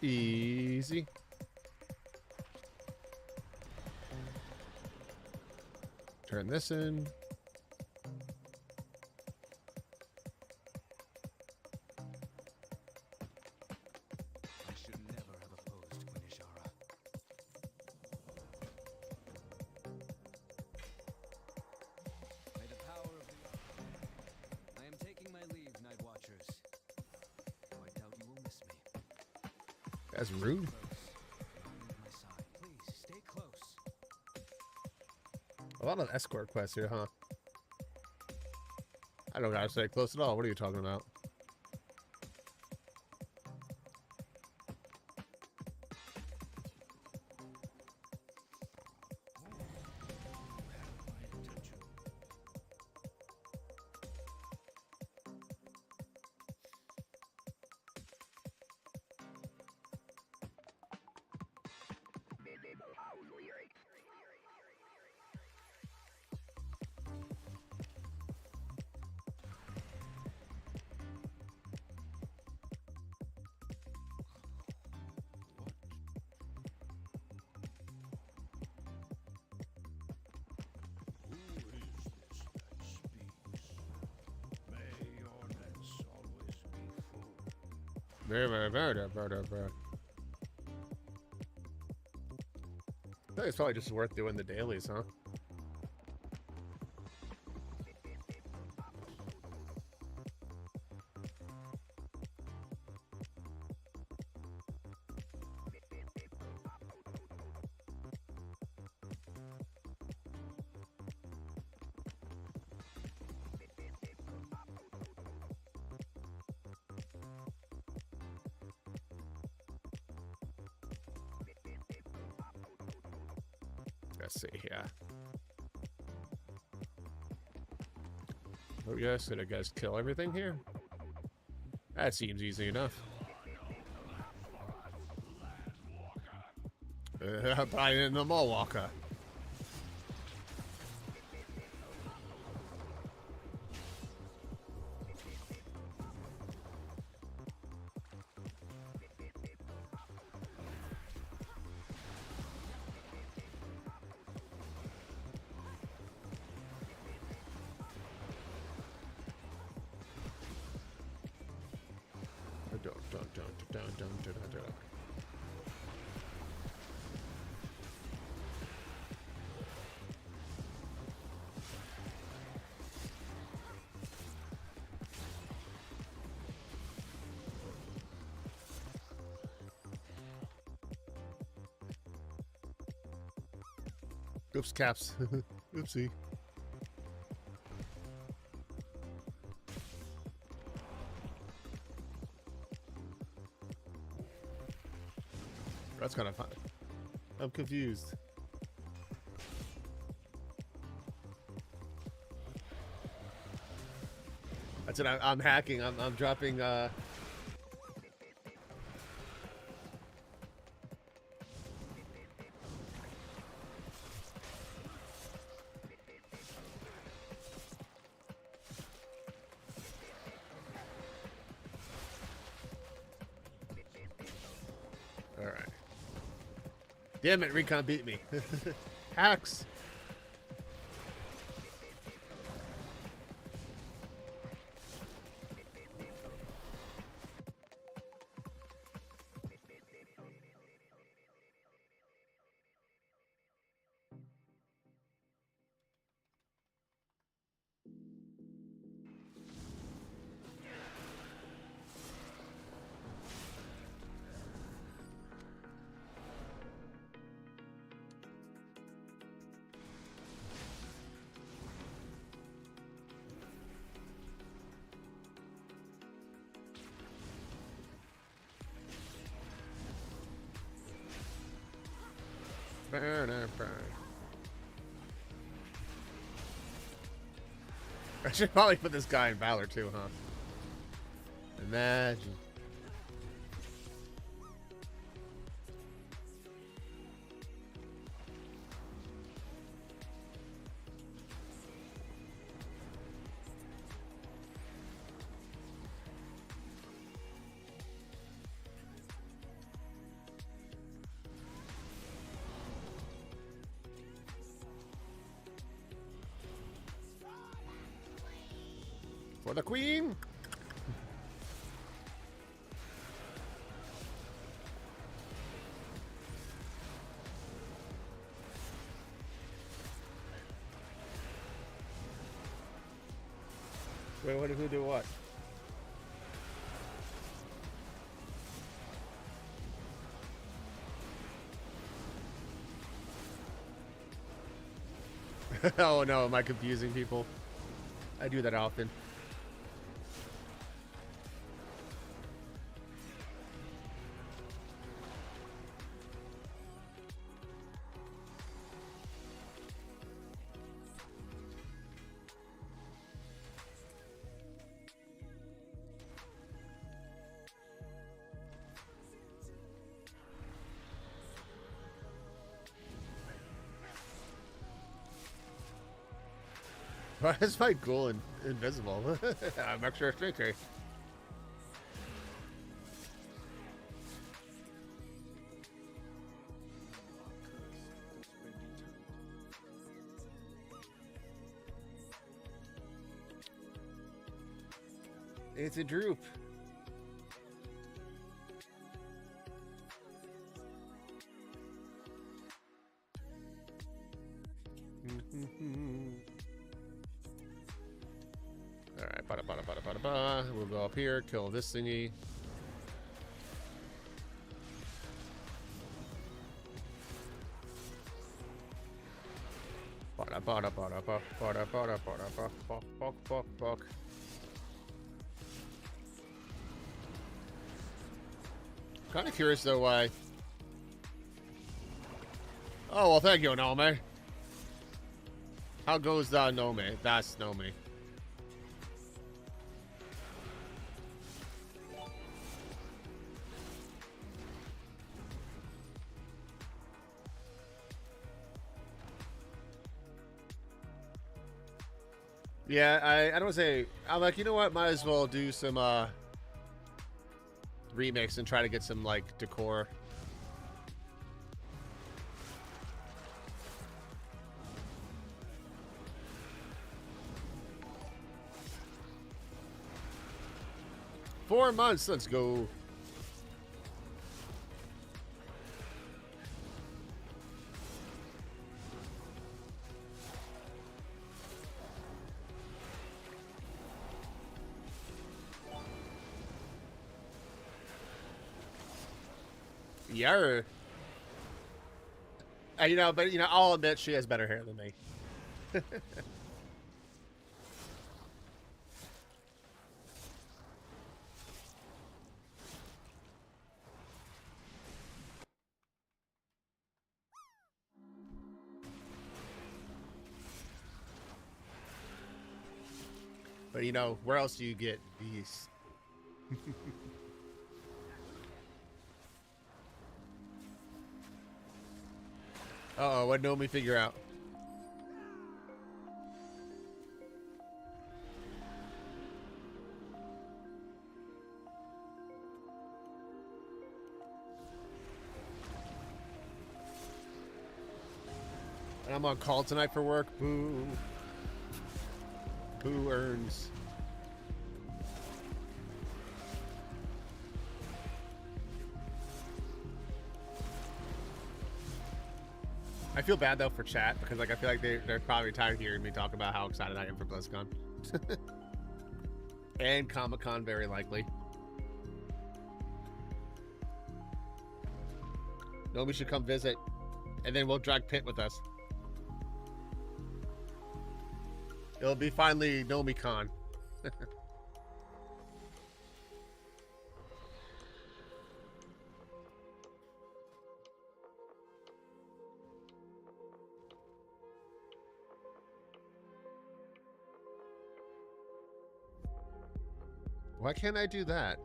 Easy. Turn this in. I should never have opposed Queen Ishara. May the power of the... I am taking my leave, Night Watchers. Though I doubt you will miss me. That's rude. My side. Please, stay close. A lot of escort quests here, huh? I don't gotta stay close at all. What are you talking about? I think it's probably just worth doing the dailies, huh? Let's see here. Oh yes, did I guys kill everything here? That seems easy enough. Probably in the mall walker. Oops, caps. Oopsie. That's kind of fun. I'm confused. That's it. I'm hacking. I'm dropping. All right. Damn it, Recon beat me. Hacks. I should probably put this guy in Valor too, huh? Imagine. For the queen. Wait, what? Who do what? Oh no, am I confusing people? I do that often. Why is my ghoul invisible? I'm extra restricted. It's a droop. Alright, bada. We'll go up here, kill this thingy. Bada. Kind of curious though why. Oh well, thank you, Nome. How goes Nome? That's Nome. Yeah, I don't want to say. I'm like, you know what? Might as well do some remix and try to get some like decor. Four months. Let's go. Yeah. You know, but you know, I'll admit she has better hair than me. But you know, where else do you get these? Uh-oh, what Nomi figure out? I'm on call tonight for work. Boo. Who earns? I feel bad though for chat because like I feel like they're probably tired of hearing me talk about how excited I am for BlizzCon. And Comic-Con very likely. Nomi should come visit, and then we'll drag Pit with us. It'll be finally NomiCon. Why can't I do that?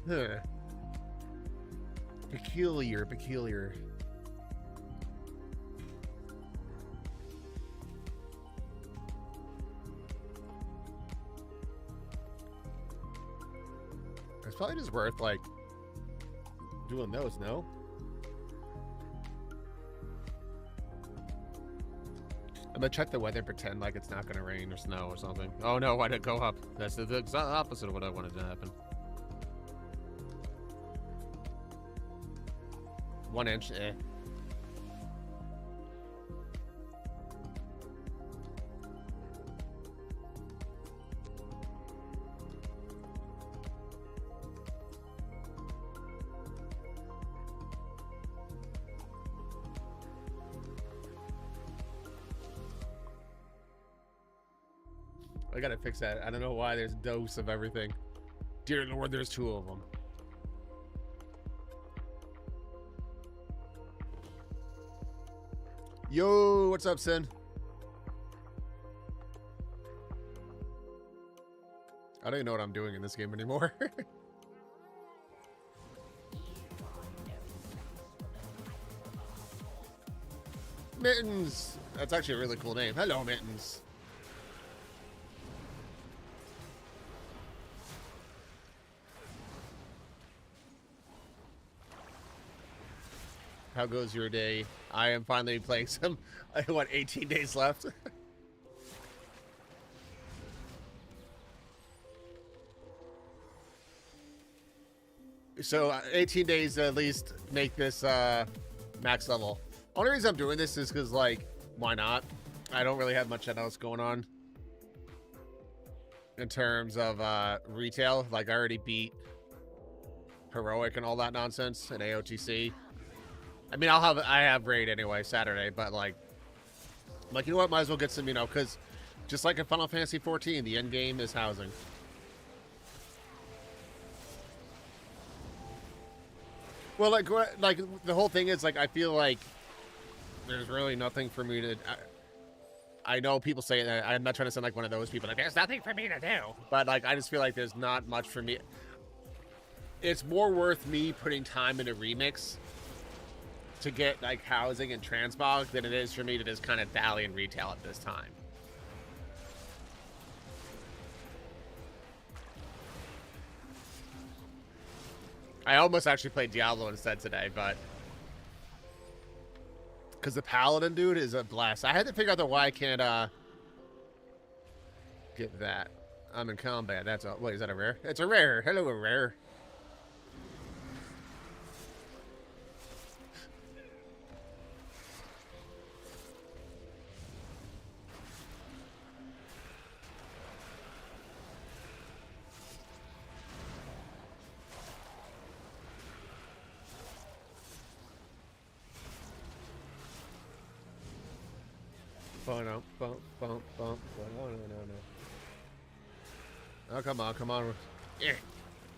Huh. Peculiar. It's probably just worth like doing those, no? I'm gonna check the weather and pretend like it's not gonna rain or snow or something. Oh no, why did it go up? That's the exact opposite of what I wanted to happen. 1 inch, eh. I gotta fix that. I don't know why there's dose of everything. Dear Lord, there's 2 of them. Yo, what's up, Sin? I don't even know what I'm doing in this game anymore. Mittens! That's actually a really cool name. Hello, Mittens. How goes your day? I am finally playing some. I want 18 days left. So 18 days to at least make this max level. Only reason I'm doing this is because, like, why not? I don't really have much else going on in terms of retail. Like, I already beat Heroic and all that nonsense in AOTC. I mean, I have raid anyway Saturday, but like, you know what? Might as well get some, you know, because just like in Final Fantasy 14, the end game is housing. Well, like the whole thing is like, I feel like there's really nothing for me to. I know people say that. I'm not trying to sound like one of those people. Like, there's nothing for me to do. But like, I just feel like there's not much for me. It's more worth me putting time into Remix to get like housing and transmog than it is for me to just kind of dally in retail at this time. I almost actually played Diablo instead today, but because the Paladin dude is a blast. I had to figure out why I can't get that. I'm in combat. That's a wait, is that a rare? It's a rare. Hello, a rare. Oh, come on, come on.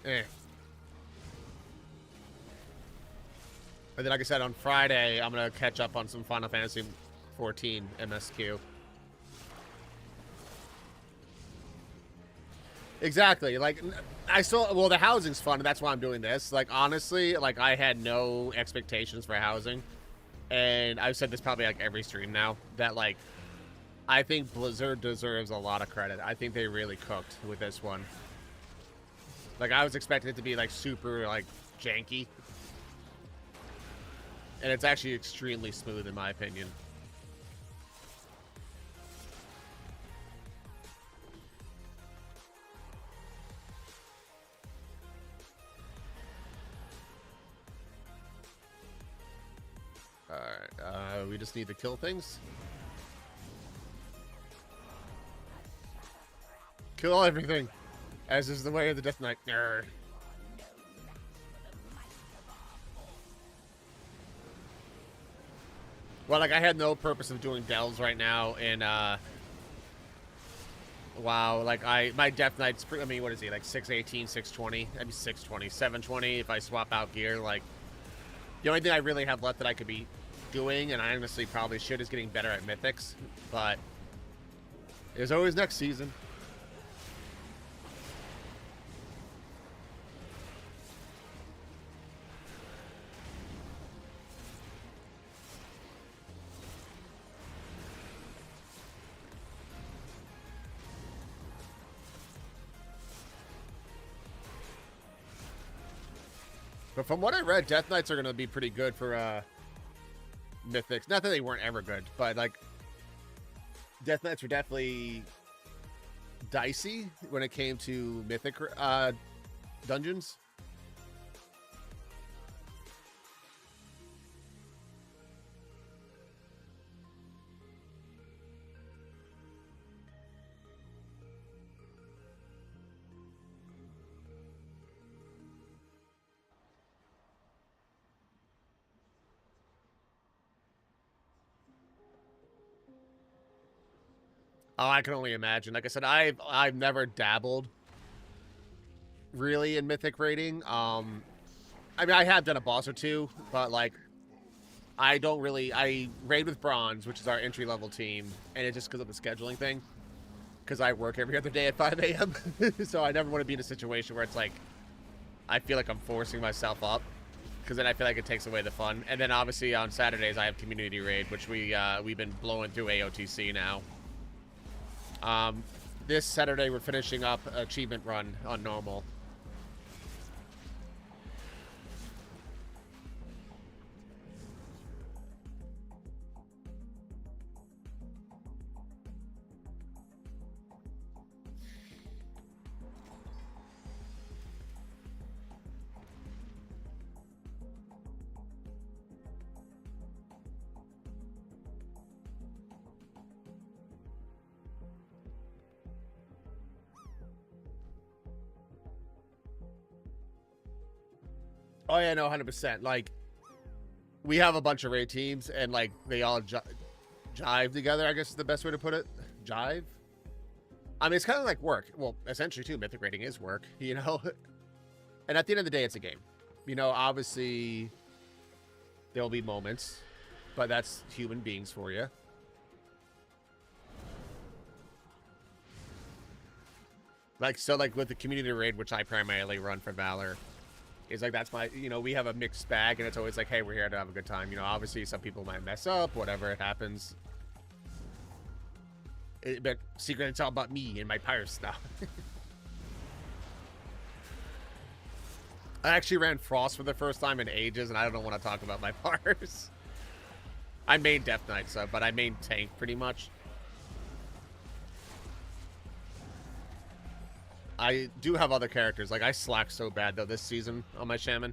And then, like I said, on Friday, I'm going to catch up on some Final Fantasy 14 MSQ. Exactly. Like, I still, well, the housing's fun, and that's why I'm doing this. Like, honestly, like, I had no expectations for housing. And I've said this probably like every stream now, that like, I think Blizzard deserves a lot of credit. I think they really cooked with this one. Like, I was expecting it to be like super like janky. And it's actually extremely smooth in my opinion. Alright, we just need to kill things. Kill everything, as is the way of the Death Knight. Grr. Well, like, I had no purpose of doing delves right now, and, wow, like, my Death Knight's, I mean, what is he, like, 618, 620? I mean, 620, 720 if I swap out gear, like, the only thing I really have left that I could be doing, and I honestly probably should, is getting better at Mythics, but there's always next season. But from what I read, Death Knights are going to be pretty good for Mythics. Not that they weren't ever good, but like Death Knights were definitely dicey when it came to Mythic dungeons. Oh, I can only imagine. Like I said, I've never dabbled really in Mythic raiding. I mean, I have done a boss or two, but like, I don't really. I raid with Bronze, which is our entry level team, and it's just because of the scheduling thing. Because I work every other day at 5 a.m., so I never want to be in a situation where it's like, I feel like I'm forcing myself up, because then I feel like it takes away the fun. And then obviously on Saturdays I have community raid, which we've been blowing through AOTC now. This Saturday we're finishing up achievement run on normal. Oh yeah, no, 100%. Like, we have a bunch of raid teams, and like they all jive together, I guess is the best way to put it. Jive. I mean, it's kind of like work. Well, essentially, too. Mythic raiding is work, you know. And at the end of the day, it's a game. You know, obviously, there'll be moments, but that's human beings for you. Like, so, like with the community raid, which I primarily run for Valor. Is like, that's my, you know, we have a mixed bag, and it's always like, hey, we're here to have a good time. You know, obviously some people might mess up, whatever, it happens. But secret, it's all about me and my pirate stuff. I actually ran Frost for the first time in ages, and I don't want to talk about my pars. I main Death Knight, so, but I main tank pretty much. I do have other characters. Like, I slacked so bad, though, this season on my Shaman.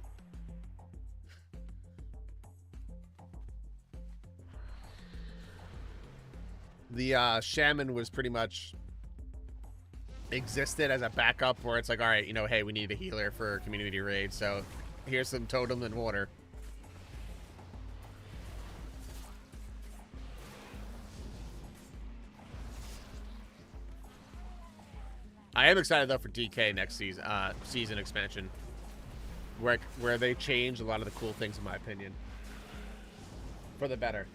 The Shaman was pretty much existed as a backup where it's like, all right, you know, hey, we need a healer for community raid, so here's some totem and water. I am excited though for DK next season expansion, where they change a lot of the cool things, in my opinion, for the better.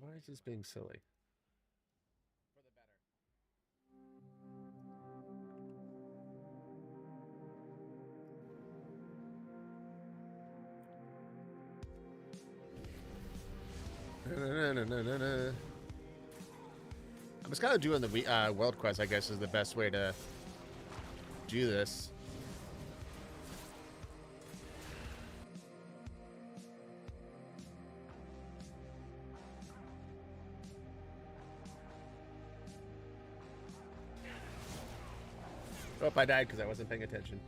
Why is this being silly? For the better. I'm just kind of doing the world quest, I guess, is the best way to do this. Oh, I died because I wasn't paying attention.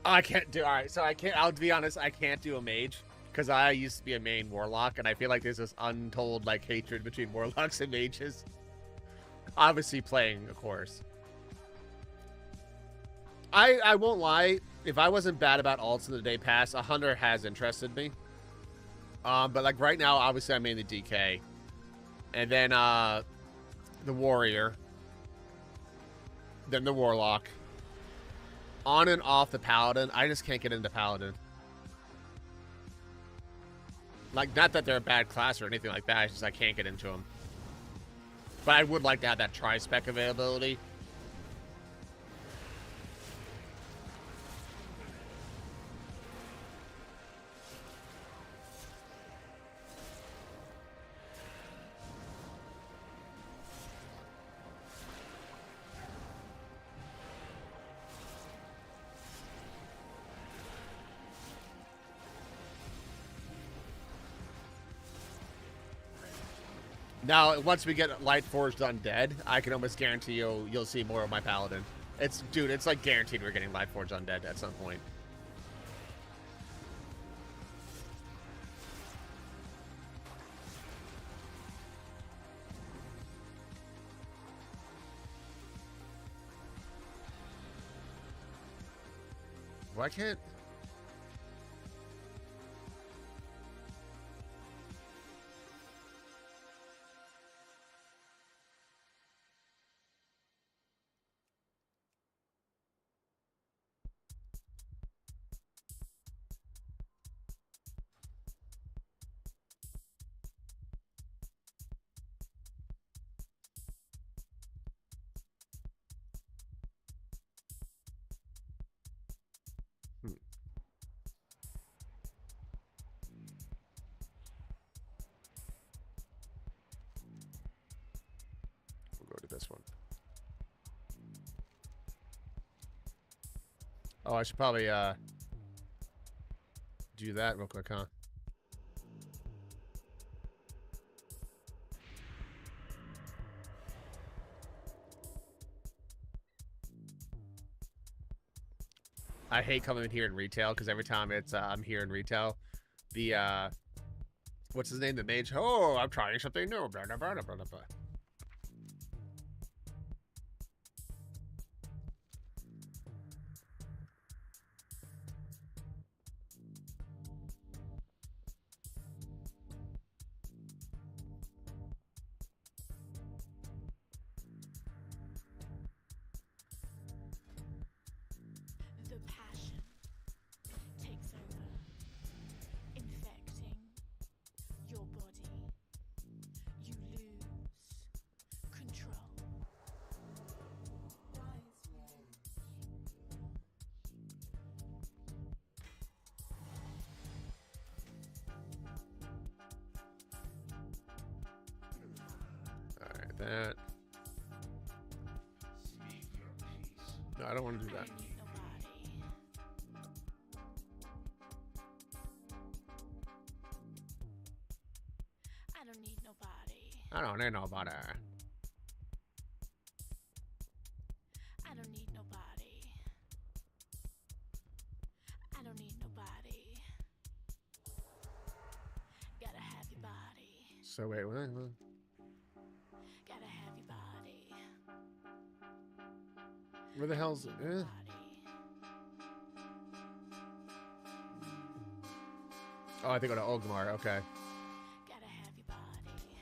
I can't do. All right, so I can't. I'll be honest. I can't do a mage because I used to be a main warlock, and I feel like there's this untold like hatred between warlocks and mages. Obviously, playing, of course. I won't lie. If I wasn't bad about alts in the day past, a hunter has interested me. But like right now, obviously, I'm mainly DK, and then the warrior, then the warlock. On and off the paladin. I just can't get into paladin. Like, not that they're a bad class or anything like that. It's just I can't get into them. But I would like to have that tri-spec availability. Now, once we get Lightforged Undead, I can almost guarantee you'll see more of my paladin. Dude, it's like guaranteed we're getting Lightforged Undead at some point. Why can't... We'll go to this one. Oh, I should probably do that real quick, huh? I hate coming in here in retail because every time it's I'm here in retail, the what's his name, the mage? Oh, I'm trying something new. Blah, blah, blah, blah, blah, blah. The passion takes over, infecting your body. You lose control. All right, that. No, I don't want to do that. I don't need nobody. I don't need nobody. I don't need nobody. I don't need nobody. Gotta have your body. So wait, what? Gotta have your body. Where the hell's... Oh, I think go to Ogmar. Okay. Gotta have your body.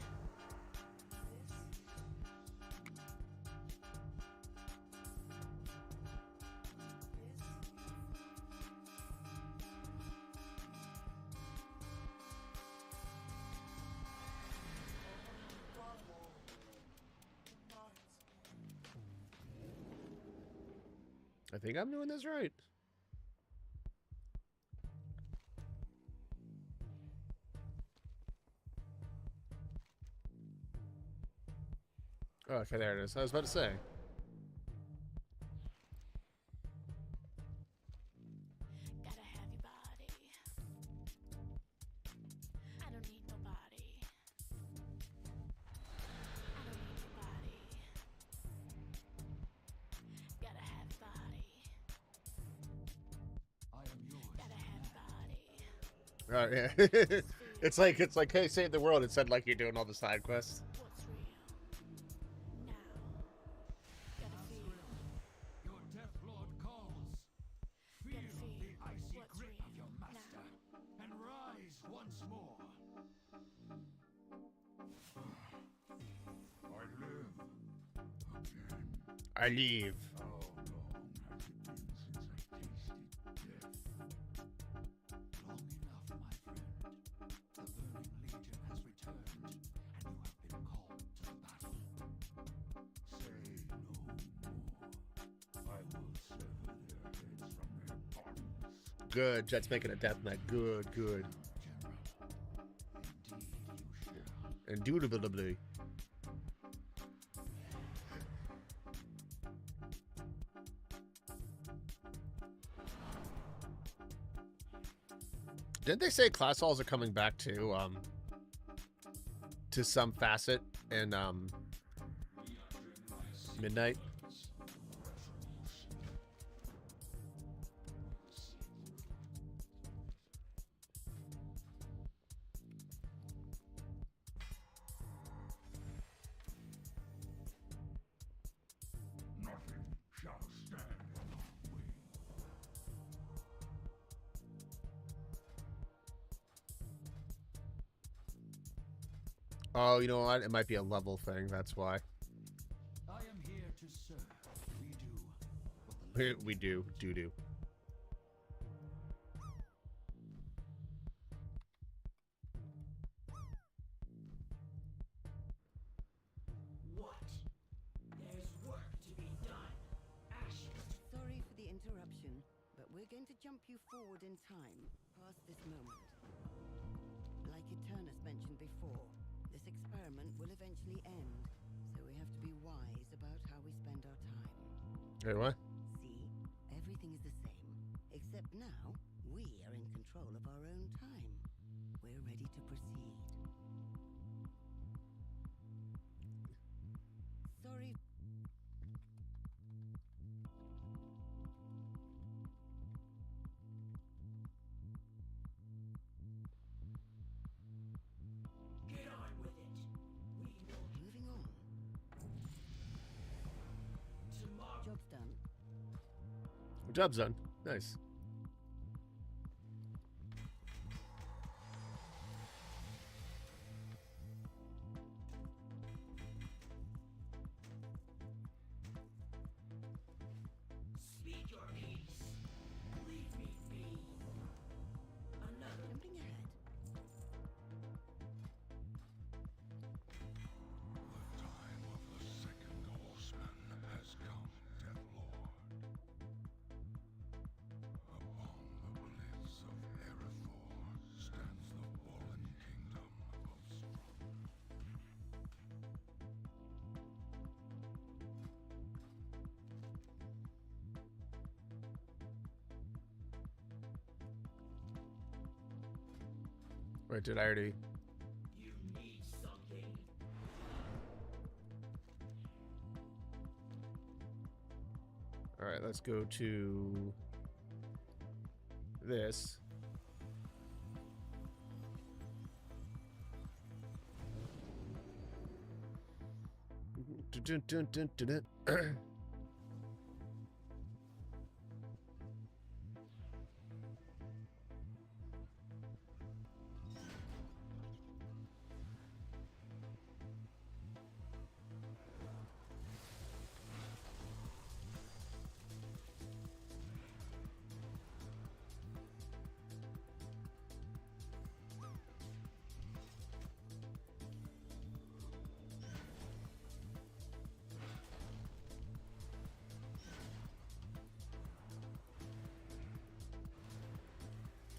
I think I'm doing this right. Oh, okay, there it is. I was about to say. Gotta have your body. I don't need nobody. I don't need your body. Gotta have your body. I am yours. Gotta have your body. Oh, yeah. it's like, hey, save the world. It said like you're doing all the side quests. What's real? Now. Gotta feel. Your Death Lord calls. Feel Gotta feel. the icy What's grip real? of your master Now. and rise once more. I live again. I leave. How long has it been since I tasted death? Long enough, my friend. The Burning Legion has returned, and you have been called to the battle. Say no more. I will sever their heads from their bodies. Good. Jet's making a death knight. Good, good. Indeed, you shall. Indubitably. Didn't they say class halls are coming back to some facet in Midnight? Nothing shall stand in our way. Oh, you know what? It might be a level thing. That's why. I am here to serve. We do what the We do. Do. What? There's work to be done. Ashes. Sorry for the interruption, but we're going to jump you forward in time, past this moment. Like Eternus mentioned before, this experiment will eventually end, so we have to be wise about how we spend our time. Wait, what? See? Everything is the same, except now we are in control of our own time. We're ready to proceed. Sorry. Get on with it. We will Moving on. tomorrow. Job's done. Job's done. Nice. Speak your peace. Leave me be. Another. Jumping ahead. The time of the second horseman has come, Death Lord. Upon the cliffs of Erethdor stands the fallen kingdom of Strahd. Wait, did I already? You need something. All right, let's go to this. Dun, dun, dun, dun, dun, dun.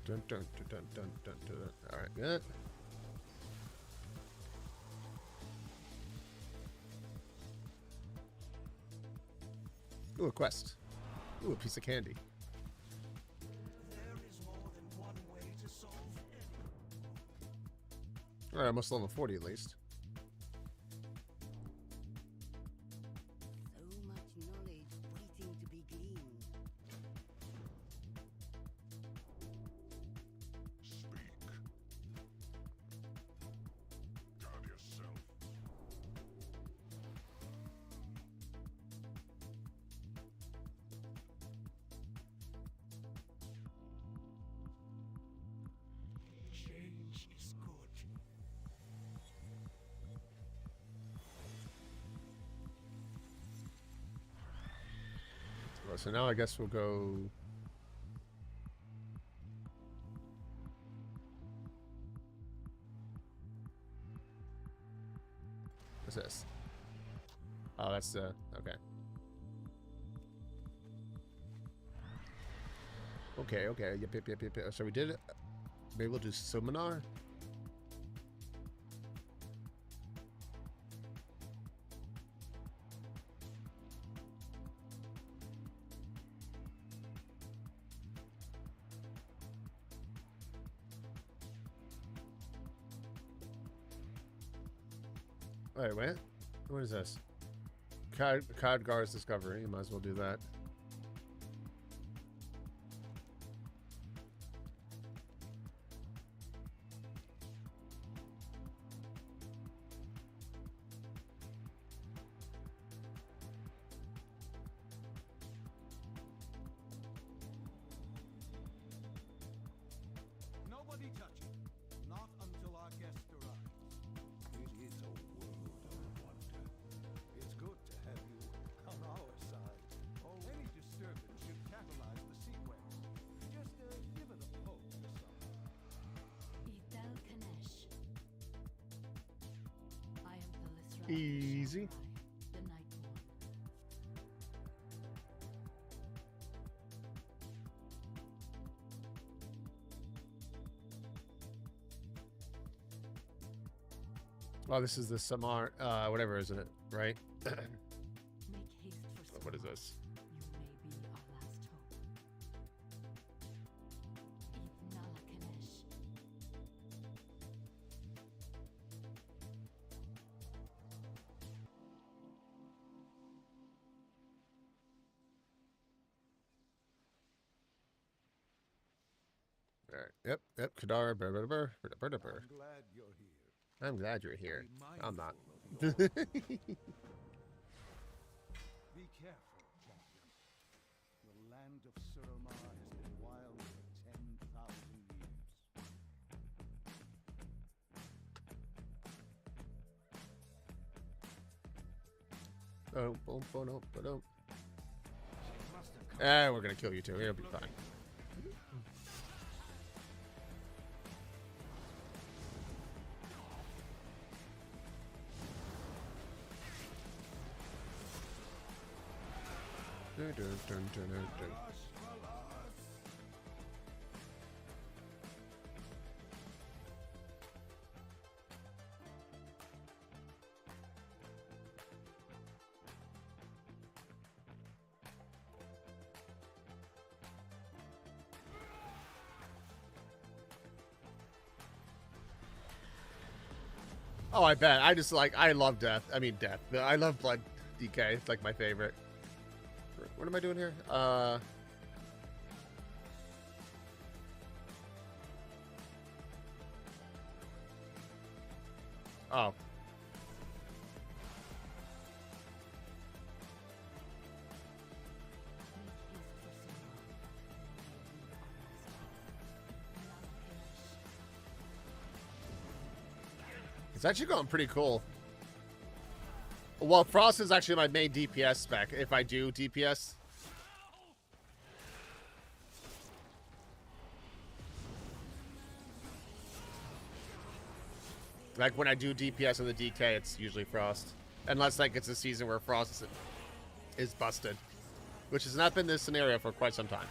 Dun, dun, dun, dun, dun, dun, dun. All right, good. Ooh, a quest. Ooh, a piece of candy. All right, almost level 40 at least. So much knowledge waiting to be gleaned. Speak. Guard yourself. Change is good. Well, so now I guess we'll go. What's this? Oh, that's okay. Okay, okay. Yep, yep, yep, yep, yep. So we did it. Maybe we'll do seminar. Wait, wait. What is this? Khadgar's discovery. You might as well do that. Nobody touch it. Not until our guest arrives. It is a world of wonder. It's good to have you on our side. Oh, any disturbance should catalyze the sequence. Just give it a poke or something. Idel Kanesh. I am Thalysra Easy. the Nightborn. Oh, this is the Samar, whatever, isn't it? Right? Make haste for What is Samar. this? You may be our last hope. Idnala Kanesh. All right. Yep. Yep. Kadar. Burr, burr, burr, burr, burr, burr. I'm glad you're here. I'm glad you're here. Be I'm not. mindful of your Be careful, champion. The land of Suramar has been wild for 10,000 years. Oh, boom, boom, boom, boom. She must have come We're gonna kill you too. It'll be fine. Dun, dun, dun, dun, dun, dun. Oh, I bet. I just like, I love death. I mean, death. I love blood DK. It's like my favorite. What am I doing here? Oh. It's actually going pretty cool. Well, Frost is actually my main DPS spec, if I do DPS. Like, when I do DPS in the DK, it's usually Frost. Unless, like, it's a season where Frost is busted. Which has not been this scenario for quite some time.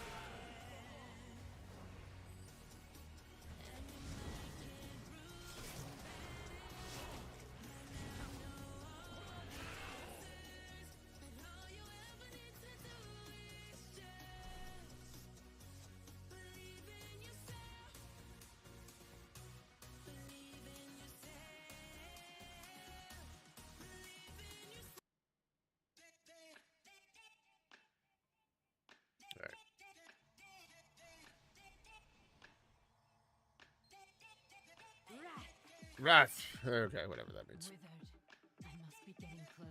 Wrath. Okay, whatever that means. Withered. I must be getting close.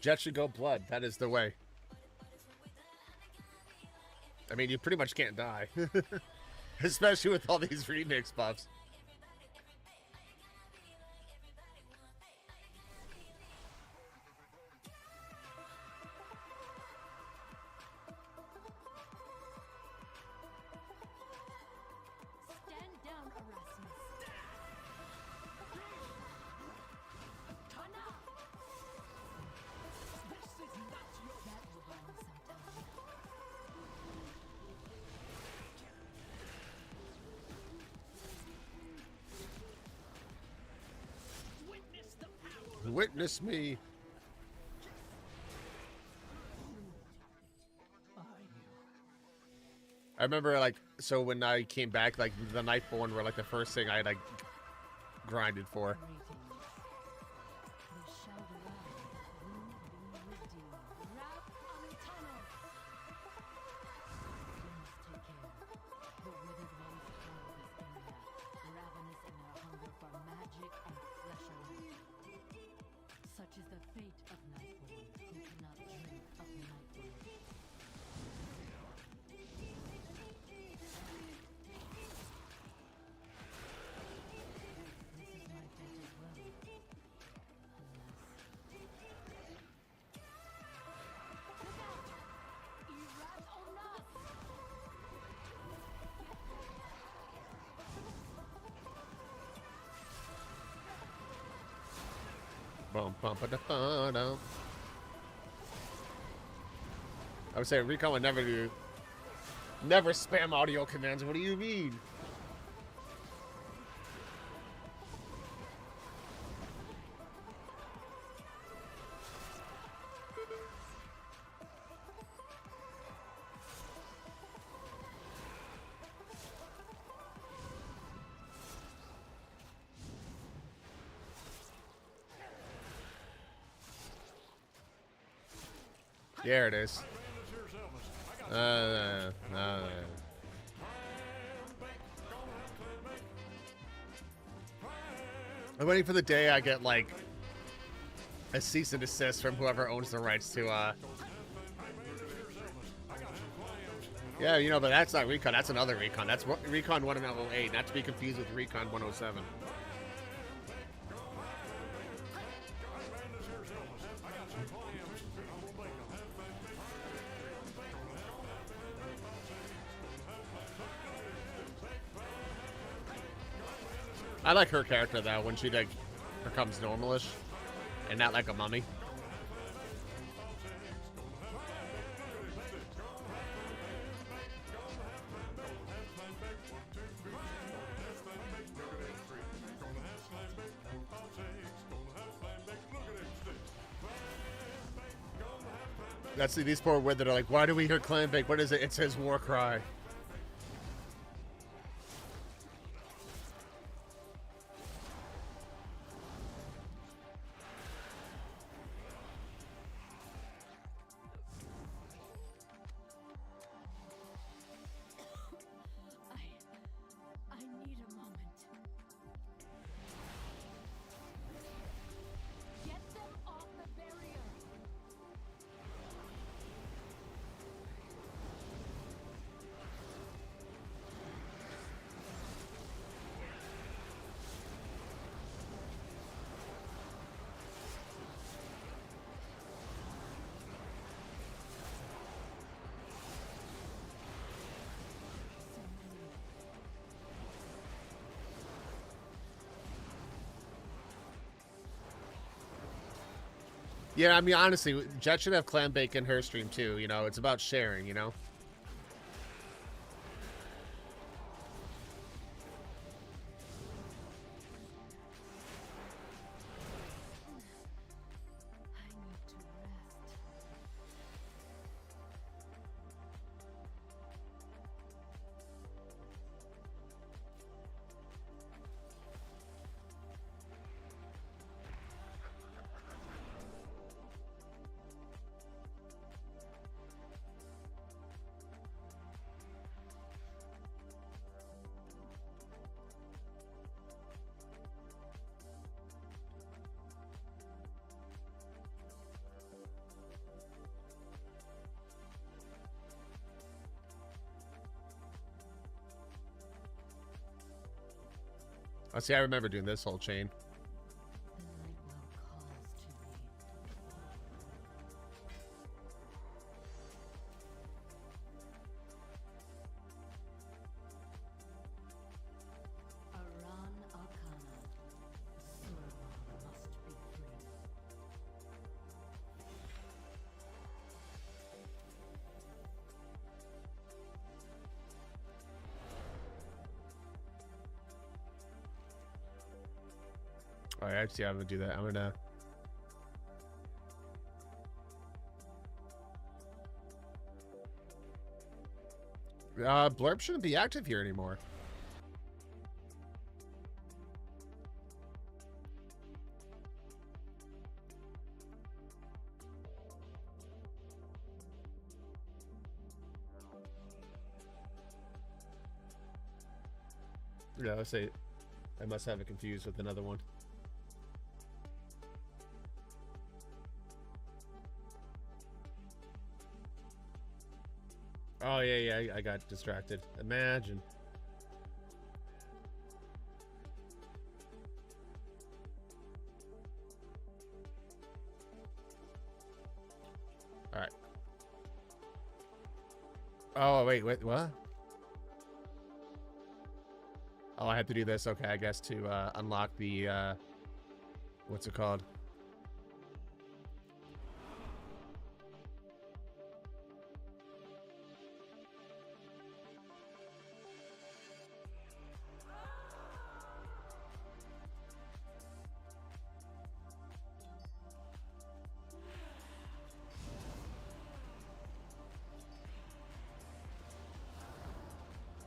Jet should go blood. That is the way. I mean, you pretty much can't die. Especially with all these remix buffs. Stand down, Erasmus. Tana! This is not your that will burn sometime. Witness the power. Witness me. I remember, like, so when I came back, like, the Nightborn were, like, the first thing I, like, grinded for. Such is the fate of Nightborn, who cannot drink of Nightborn. This is my fate as well. Bum, bum, ba, da, ba, da. I would say Recon would never spam audio commands. What do you mean? There it is. I'm waiting for the day I get, like, a cease and desist from whoever owns the rights to, Yeah, you know, but that's not Recon. That's another Recon. That's Recon 108, not to be confused with Recon 107. I like her character, though, when she, like, becomes normalish and not like a mummy. That's these poor withered are like, why do we hear clan bake? What is it? It says war cry. I need a moment. Get them off the barrier. Yeah, I mean, honestly, Jet should have clam bake in her stream, too. You know, it's about sharing, you know? Oh, see, I remember doing this whole chain. All right, see, I'm gonna do that. I'm gonna. Blurb shouldn't be active here anymore. Yeah, let's say I must have it confused with another one. Oh, yeah, I got distracted. Imagine. All right. Oh, wait, what? Oh, I have to do this. Okay, I guess to unlock the, what's it called?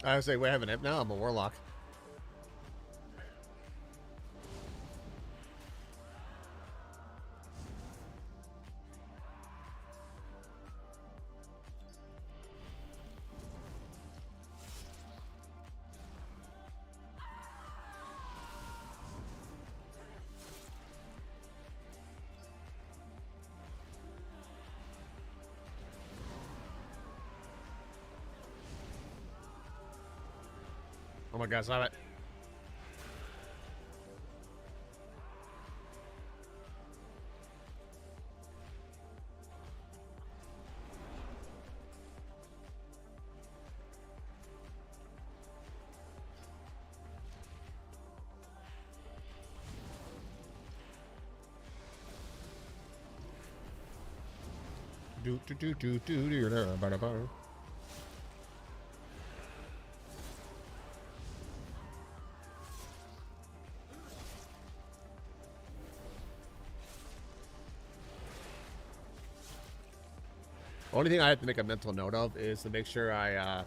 I was like, wait, I have an imp now? I'm a warlock. Oh my god, stop it. Only thing I have to make a mental note of is to make sure I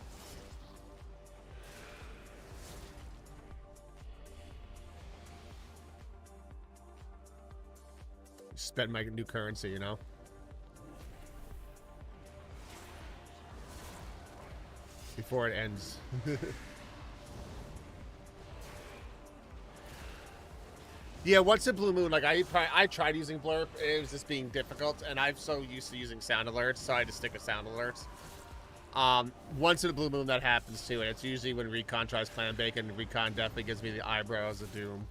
spend my new currency, you know? Before it ends. Yeah, once a blue moon, like I tried using blurb, it was just being difficult, and I'm so used to using sound alerts, so I just stick with sound alerts. Once in a blue moon that happens too, and it's usually when Recon tries Clan Bake, and Recon definitely gives me the eyebrows of doom.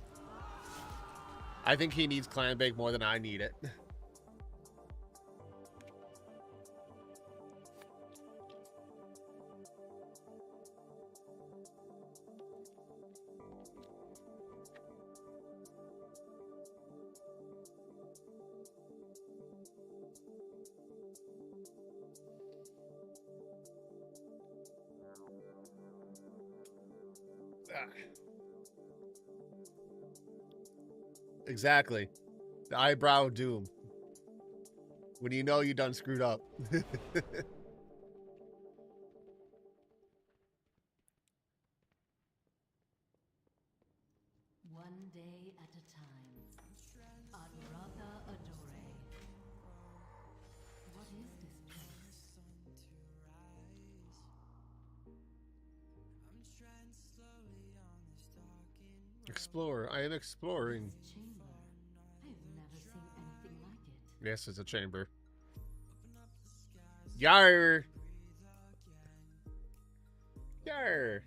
I think he needs Clan Bake more than I need it. Exactly. The eyebrow of doom. When you know you done screwed up. One day at a time. Adraka Adore. What is this place? Explore. I am exploring. This chamber. I've never seen anything like it. Yes, it's a chamber. Yar. Yar.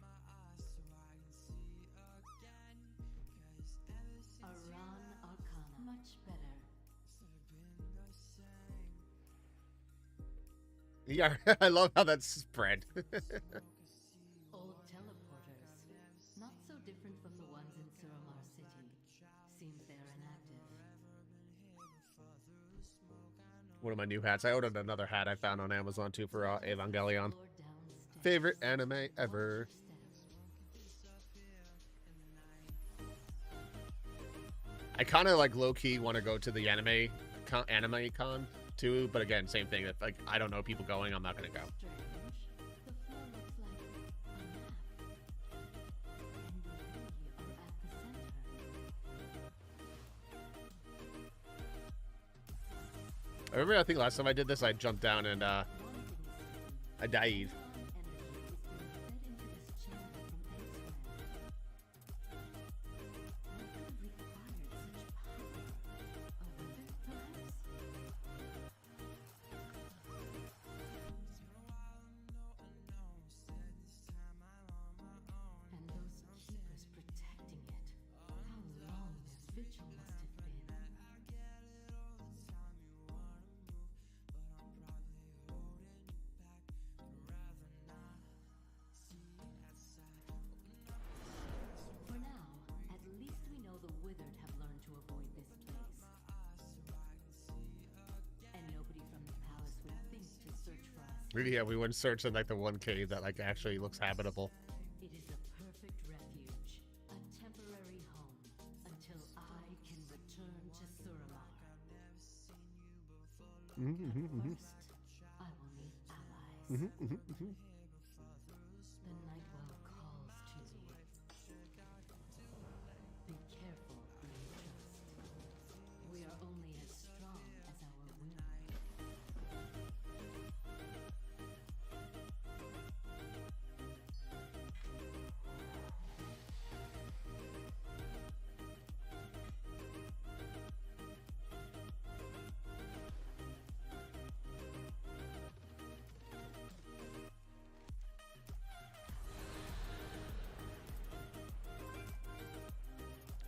Yeah, I love how that's spread. Old teleporters. Not so different from the ones in Suramar City. Seems they're inactive. One of my new hats. I ordered another hat I found on Amazon too for Evangelion. Explore downstairs. Favorite anime ever. I kind of like low-key want to go to the anime con too, but again, same thing. If like I don't know people going, I'm not gonna go. Strange. The floor looks like a map. And we are at the center. I remember I think last time I did this, I jumped down and I died. And those keepers protecting it. How long their vigil must have been. For now, at least we know the Withered have learned to avoid this place. And nobody from the palace would think to search for us. Really, yeah, we went searching like the one cave that like actually looks habitable. It is a perfect refuge, a temporary home, until I can return to Suramar. First, I will need allies. The Nightwell calls to you. Be careful who you trust. We are only as strong as our will.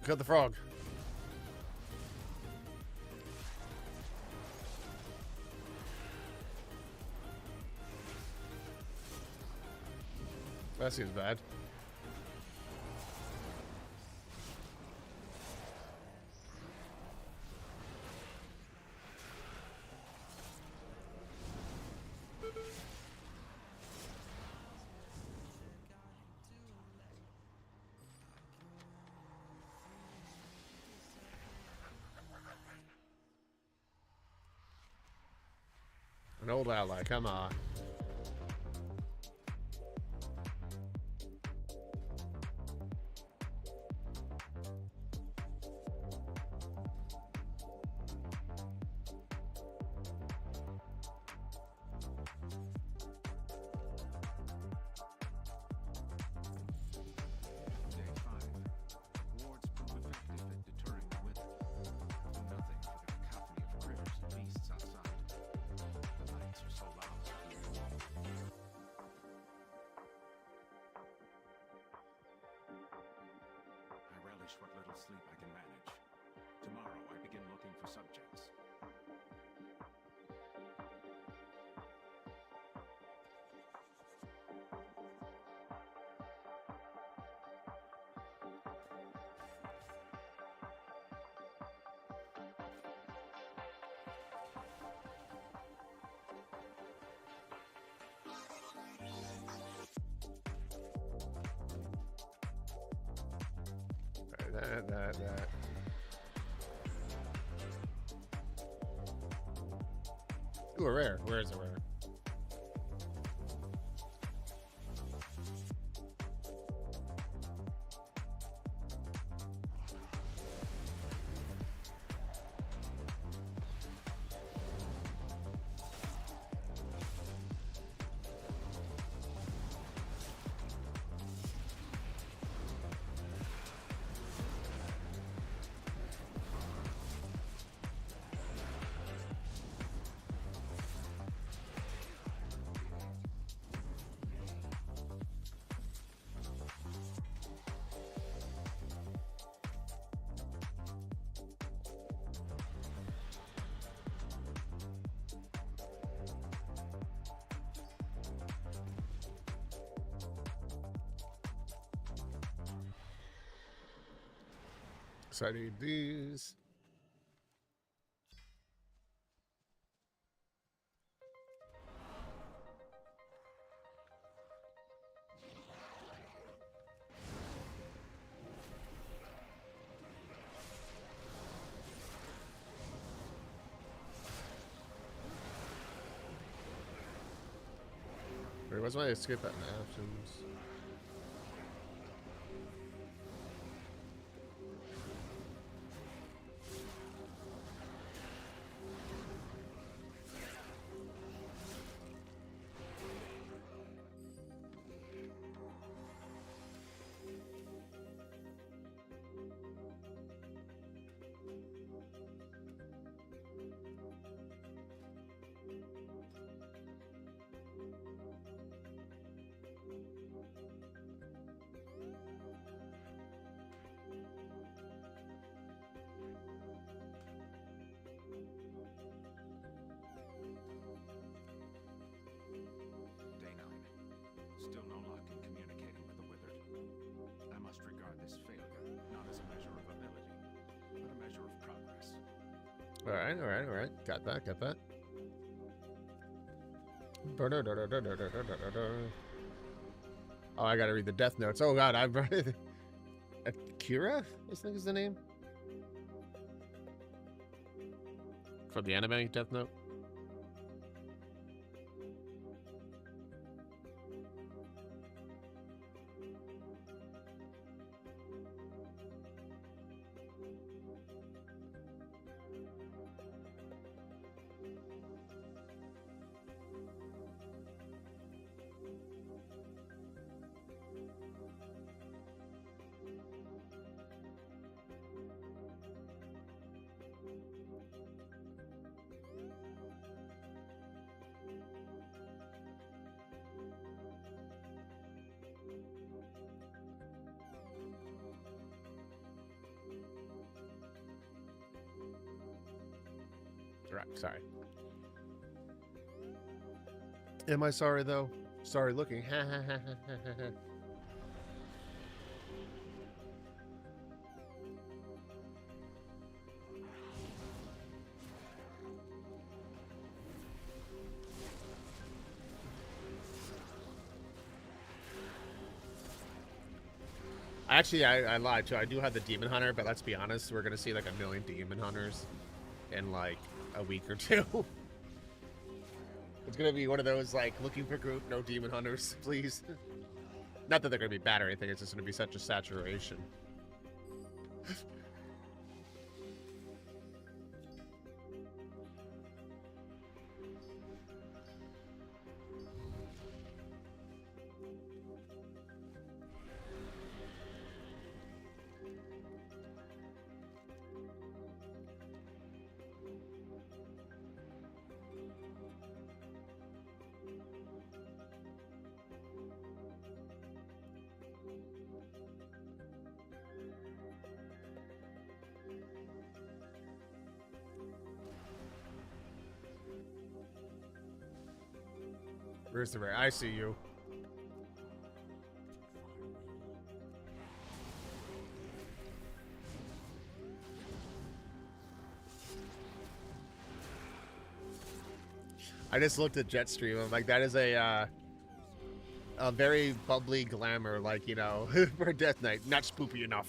Cut the frog. That seems bad. An old ally, come on. Day 5. Wards prove effective at deterring the withered. Do nothing for the cacophony of critters and beasts outside. The nights are so loud here. I relish what little sleep I can manage. Tomorrow I begin looking for subjects. That. Ooh, a rare. Where is a rare? So I need these. Wait, what's my escape button options? Day 9. Still no luck in communicating with the Withered. I must regard this failure not as a measure of ability, but a measure of progress. Alright, alright, alright. Got that, got that. Oh, I gotta read the death notes. Oh god, I've read Akira, I think is the name. From the anime Death Note. Right, sorry. Am I sorry though? Sorry looking. Ha ha ha ha ha ha. Actually, I lied too. I do have the Demon Hunter, but let's be honest, we're gonna see like 1,000,000 Demon Hunters in like a week or two. It's gonna be one of those like looking for group, no Demon Hunters, please. Not that they're gonna be bad or anything, it's just gonna be such a saturation. Where's the rare? I see you. I just looked at Jetstream. I'm like, that is a very bubbly glamour, like, you know, for Death Knight. Not spoopy enough.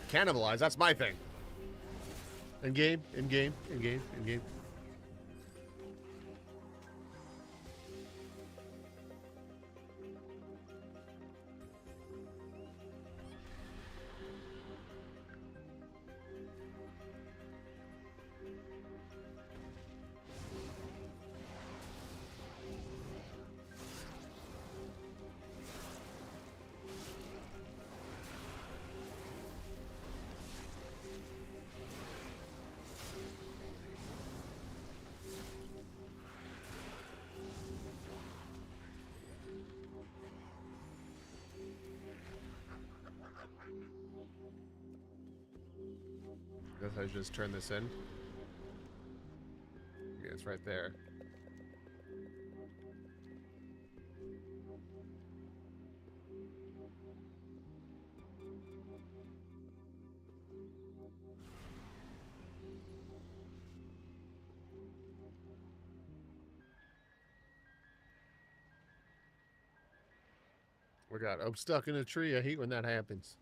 Cannibalize, that's my thing. In game, in game, in game, in game. guess I should just turn this in. Yeah, it's right there. Oh God, I'm stuck in a tree. I hate when that happens.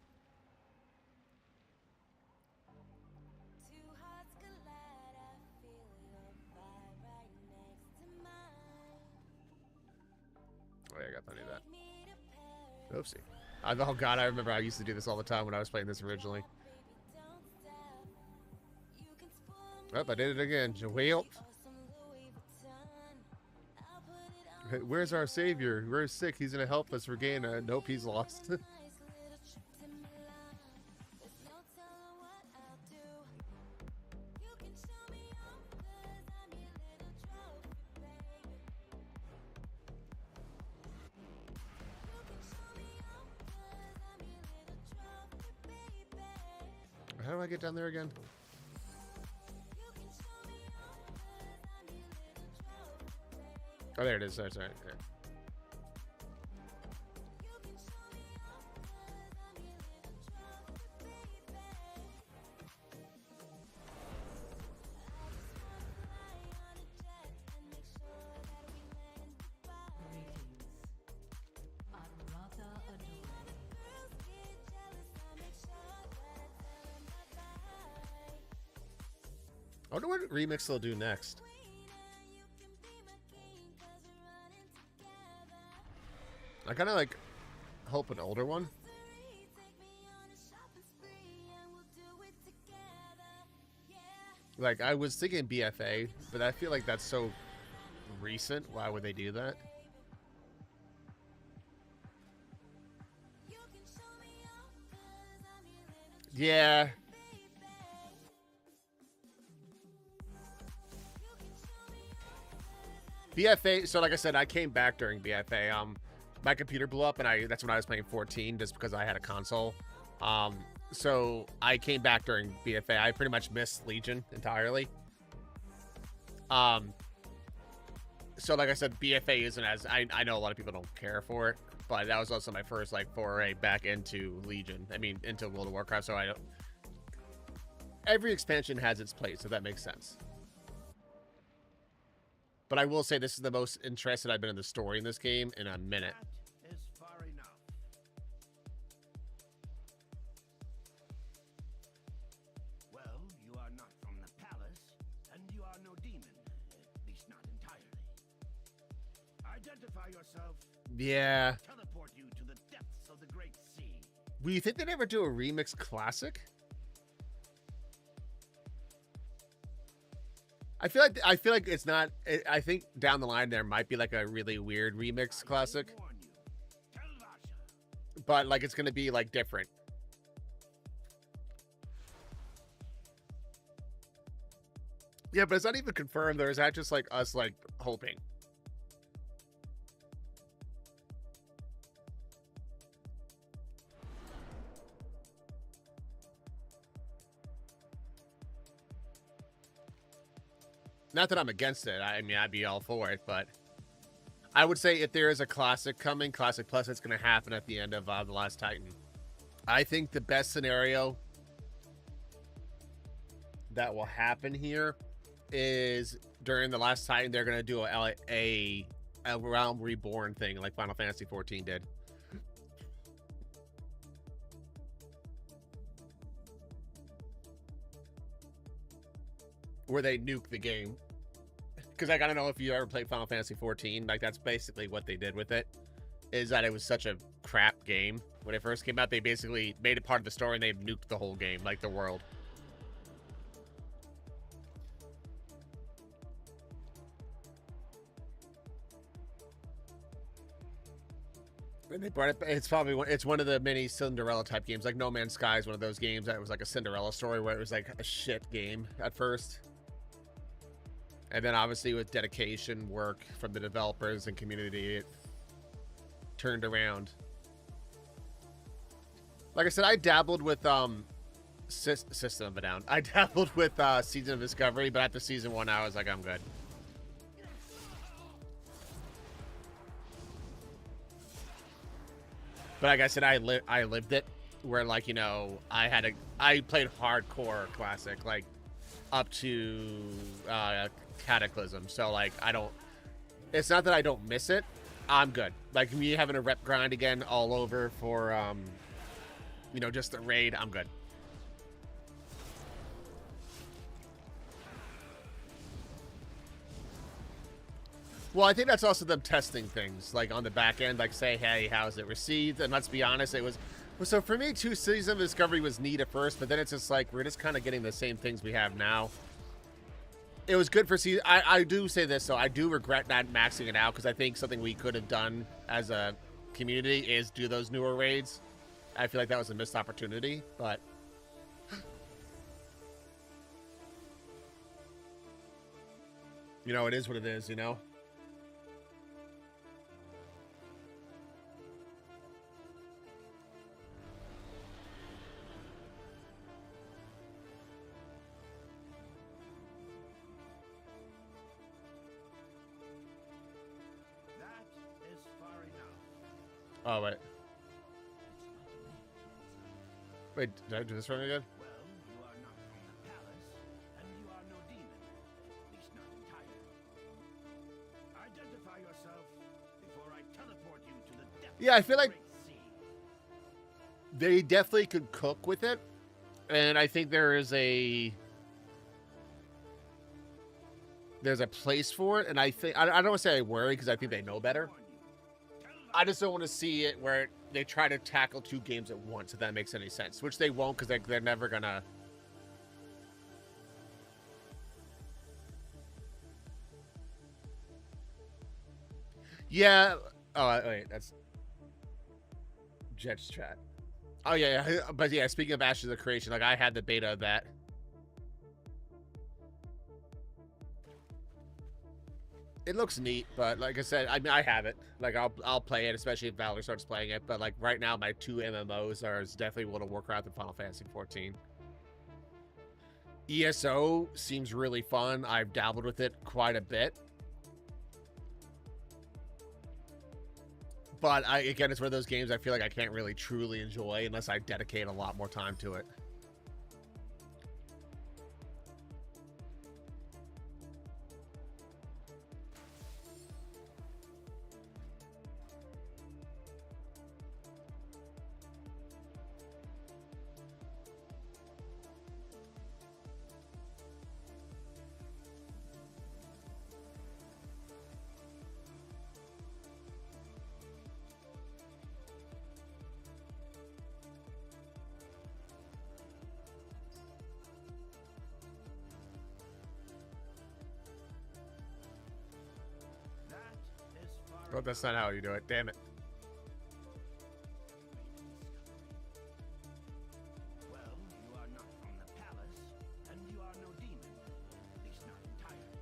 Oh yeah, I got plenty of that. Oopsie. Oh God, I remember I used to do this all the time when I was playing this originally. Oh, I did it again. Well, where's our savior? We're sick. He's gonna help us regain. Nope, he's lost. How do I get down there again? Oh, there it is. Sorry. Yeah. I wonder what remix they'll do next. I kind of like hope an older one. Like I was thinking BFA, but I feel like that's so recent. Why would they do that? Yeah. BFA, so like I said, I came back during BFA. My computer blew up, and that's when I was playing 14, just because I had a console. So I came back during BFA. I pretty much missed Legion entirely. So like I said, BFA isn't as, I know a lot of people don't care for it, but that was also my first like foray back into Legion. I mean, into World of Warcraft. So every expansion has its place, if that makes sense. But I will say this is the most interested I've been in the story in this game in a minute. That is far enough. Well, you are not from the palace, and you are no demon, at least not entirely. Identify yourself. Yeah. Teleport you to the depths of the great sea. Will you think they'd ever do a remix classic? I feel like it's not. I think down the line there might be like a really weird remix classic, but like it's gonna be like different. Yeah, but it's not even confirmed. Or is that just like us like hoping? Not that I'm against it. I mean, I'd be all for it, but I would say if there is a classic coming, Classic Plus, it's going to happen at the end of The Last Titan. I think the best scenario that will happen here is during The Last Titan, they're going to do a Realm Reborn thing like Final Fantasy 14 did. Where they nuke the game. Because like, I don't know if you ever played Final Fantasy 14. Like, that's basically what they did with it. Is that it was such a crap game. When it first came out, they basically made it part of the story and they nuked the whole game, like the world. And they brought it. It's probably it's one of the many Cinderella type games. Like No Man's Sky is one of those games that was like a Cinderella story where it was like a shit game at first. And then obviously with dedication, work from the developers and community, it turned around. Like I said, I dabbled with System of a Down. I dabbled with Season of Discovery, but after season 1, I was like, I'm good. But like I said, I lived it, where like, you know, I played hardcore classic, like up to Cataclysm. So like it's not that I don't miss it. I'm good. Like me having a rep grind again all over for you know, just the raid, I'm good. Well, I think that's also them testing things, like, on the back end, like, say, hey, how's it received? And let's be honest, it was... So for me, too, Season of Discovery was neat at first, but then it's just like, we're just kind of getting the same things we have now. It was good for season... I do say this, so I do regret not maxing it out, because I think something we could have done as a community is do those newer raids. I feel like that was a missed opportunity, but... You know, it is what it is, you know? Oh, wait. Wait, did I do this wrong again? Well, you are not from the palace, and you are no demon. At least not entirely. Identify yourself before I teleport you to the depths Yeah, I feel like of the great sea. they definitely could cook with it. And I think there's a place for it. And I think, I don't want to say I worry, because I think they know better. I just don't want to see it where they try to tackle 2 games at once, if that makes any sense. Which they won't, because they're never going to... Yeah. Oh, wait, that's... Jet's chat. Oh, yeah. But yeah, speaking of Ashes of Creation, like, I had the beta of that. It looks neat, but like I said, I mean, I have it. Like, I'll play it, especially if Valor starts playing it. But like right now, my 2 MMOs are definitely World of Warcraft and Final Fantasy 14. ESO seems really fun. I've dabbled with it quite a bit. But again, it's one of those games I feel like I can't really truly enjoy unless I dedicate a lot more time to it. Oh, that's not how you do it. Damn it. Well, you are not from the palace, and you are no demon. At least not entirely.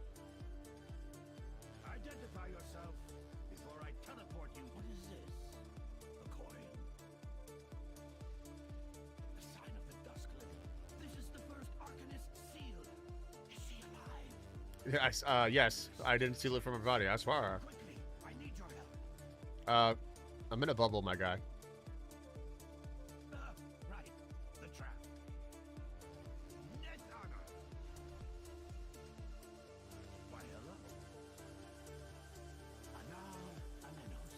Identify yourself before I teleport you. What is this? A coin. A sign of the Duskling. This is the first Arcanist seal. Is she alive? Yes. I didn't steal it from her body, I swear. Quickly, I need your help. I'm in a bubble, my guy. Right. The trap. Net honor. Why, hello. Anan Amenos.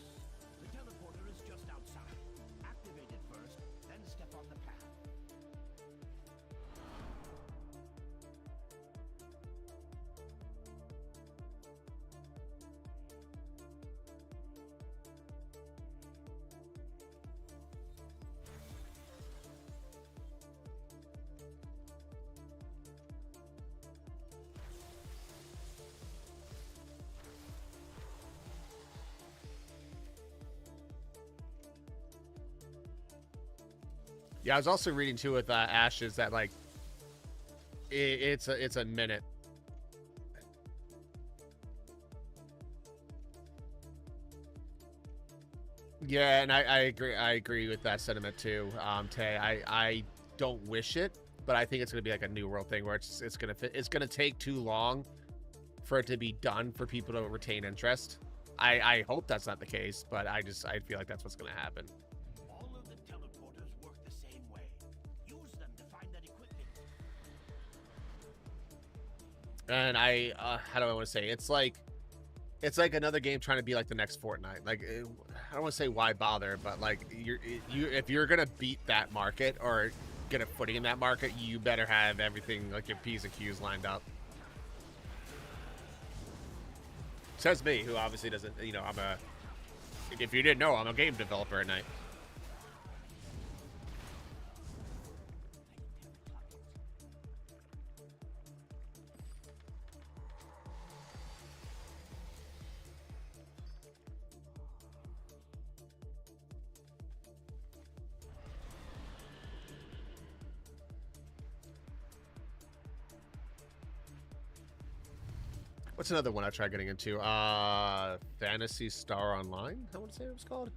The teleporter is just outside. Activate it first, then step on the path. Yeah, I was also reading too with Ashes that like it's a minute. Yeah, and I agree with that sentiment too, Tay. I don't wish it, but I think it's going to be like a New World thing where it's going to take too long for it to be done for people to retain interest. I hope that's not the case, but I feel like that's what's going to happen. All of the teleporters work the same way. Use them to find that equipment. And how do I want to say? It's like another game trying to be like the next Fortnite. Like, I don't want to say why bother, but like if you're gonna beat that market or get a footing in that market, you better have everything like your P's and Q's lined up. Says me, who obviously doesn't. You know, if you didn't know, I'm a game developer at night. What's another one I tried getting into? Fantasy Star Online, I want to say it was called.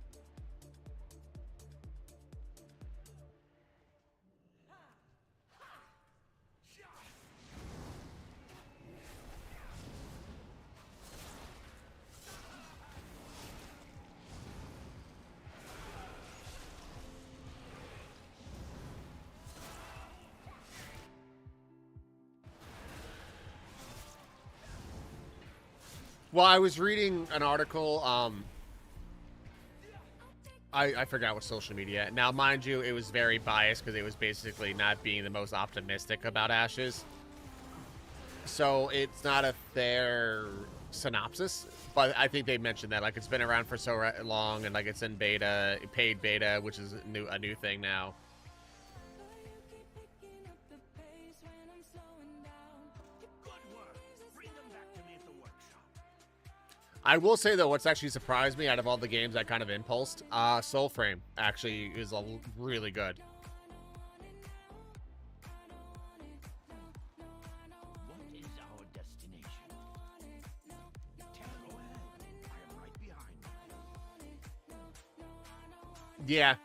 Well, I was reading an article. I forgot what social media. Now, mind you, it was very biased because it was basically not being the most optimistic about Ashes. So it's not a fair synopsis, but I think they mentioned that like it's been around for so long and like it's in beta, paid beta, which is a new thing now. I will say, though, what's actually surprised me out of all the games I kind of impulsed, Soulframe actually is really good. What is our destination? Tell go ahead. I am right behind you. Yeah.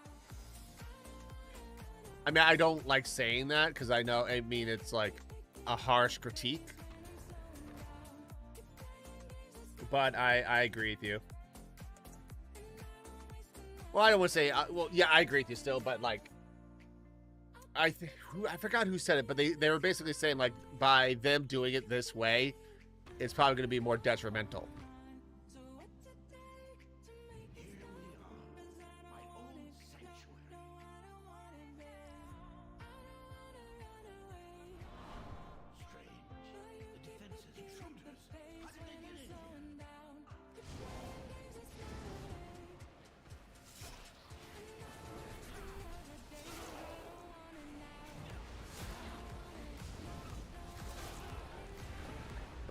I mean, I don't like saying that because I mean, it's like a harsh critique. But I agree with you. Well, I don't want to say... well, yeah, I agree with you still, but, like... I forgot who said it, but they were basically saying, like, by them doing it this way, it's probably going to be more detrimental.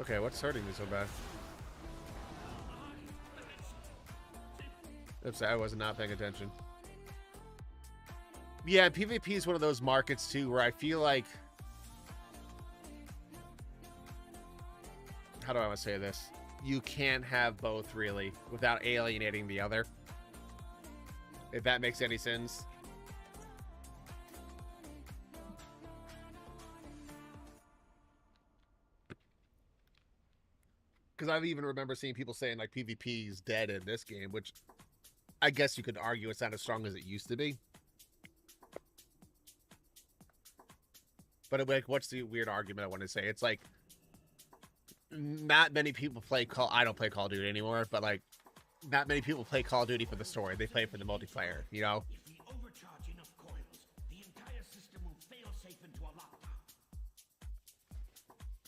Okay, what's hurting me so bad? Oops, I was not paying attention. Yeah, PvP is one of those markets, too, where I feel like... How do I want to say this? You can't have both, really, without alienating the other. If that makes any sense. Because I even remember seeing people saying, like, PvP is dead in this game, which I guess you could argue it's not as strong as it used to be. But, like, what's the weird argument I want to say? It's like, not many people play I don't play Call of Duty anymore, but, like, not many people play Call of Duty for the story. They play for the multiplayer, you know? If we overcharge enough coils, the entire system will fail safe into a lockdown.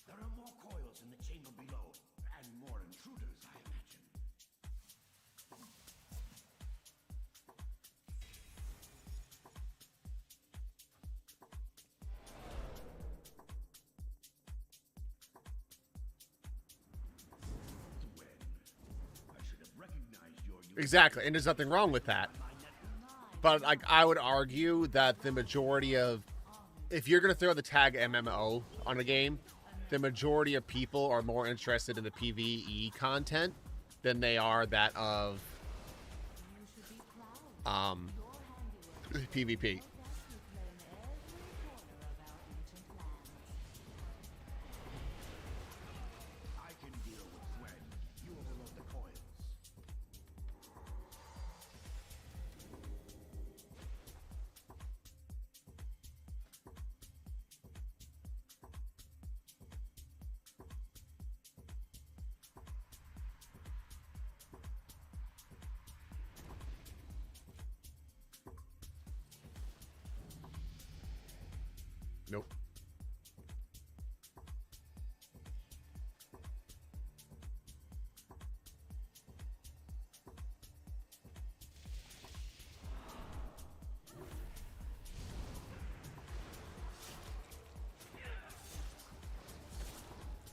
There are more coils in the chamber below, and more intruders, I imagine. I should have recognized your Exactly, and there's nothing wrong with that. But, like, I would argue that the majority of... If you're going to throw the tag MMO on a game, the majority of people are more interested in the PvE content than they are that of PvP. Nope.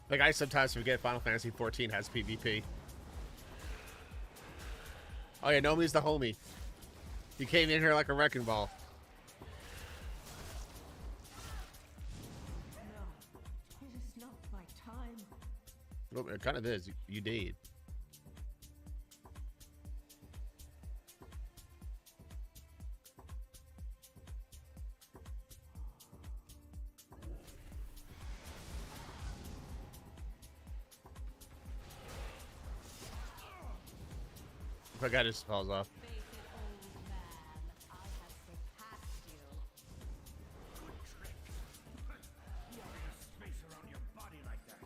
Like, I sometimes forget Final Fantasy 14 has PvP. Oh yeah, Nomi's the homie. He came in here like a wrecking ball. No, it is not my time. Well, it kind of is. You need. My guy just falls off. Face it, old man. I have surpassed you. Good trick. You ought to space around your body like that.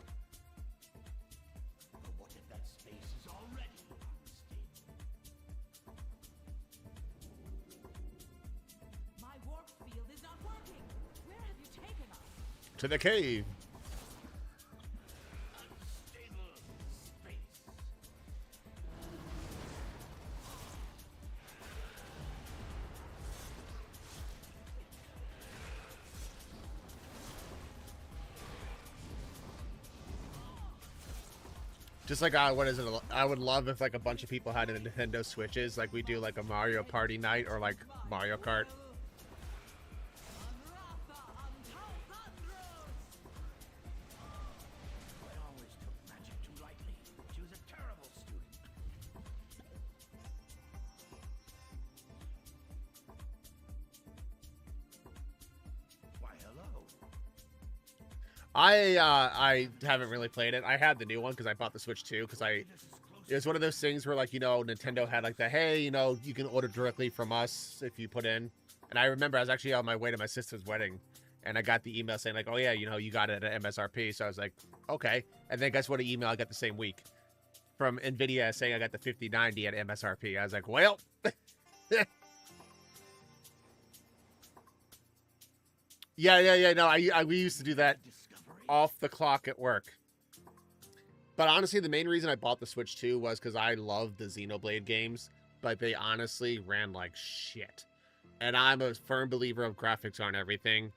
But what if that space is already unstable? My warp field is not working. Where have you taken us? To the cave. Unstable space. Just like, what is it? I would love if like a bunch of people had a Nintendo Switches, like we do like a Mario Party night or like Mario Kart. I always took magic too lightly. She was a terrible student. Why, hello. I haven't really played it. I had the new one because I bought the Switch 2 because it was one of those things where, like, you know, Nintendo had like the, hey, you know, you can order directly from us if you put in. And I remember I was actually on my way to my sister's wedding and I got the email saying like, oh yeah, you know, you got it at MSRP. So I was like, okay. And then guess what? An email I got the same week from Nvidia saying I got the 5090 at MSRP. I was like, well, yeah. No, we used to do that off the clock at work. But honestly, the main reason I bought the Switch 2 was because I love the Xenoblade games, but they honestly ran like shit. And I'm a firm believer of graphics on everything.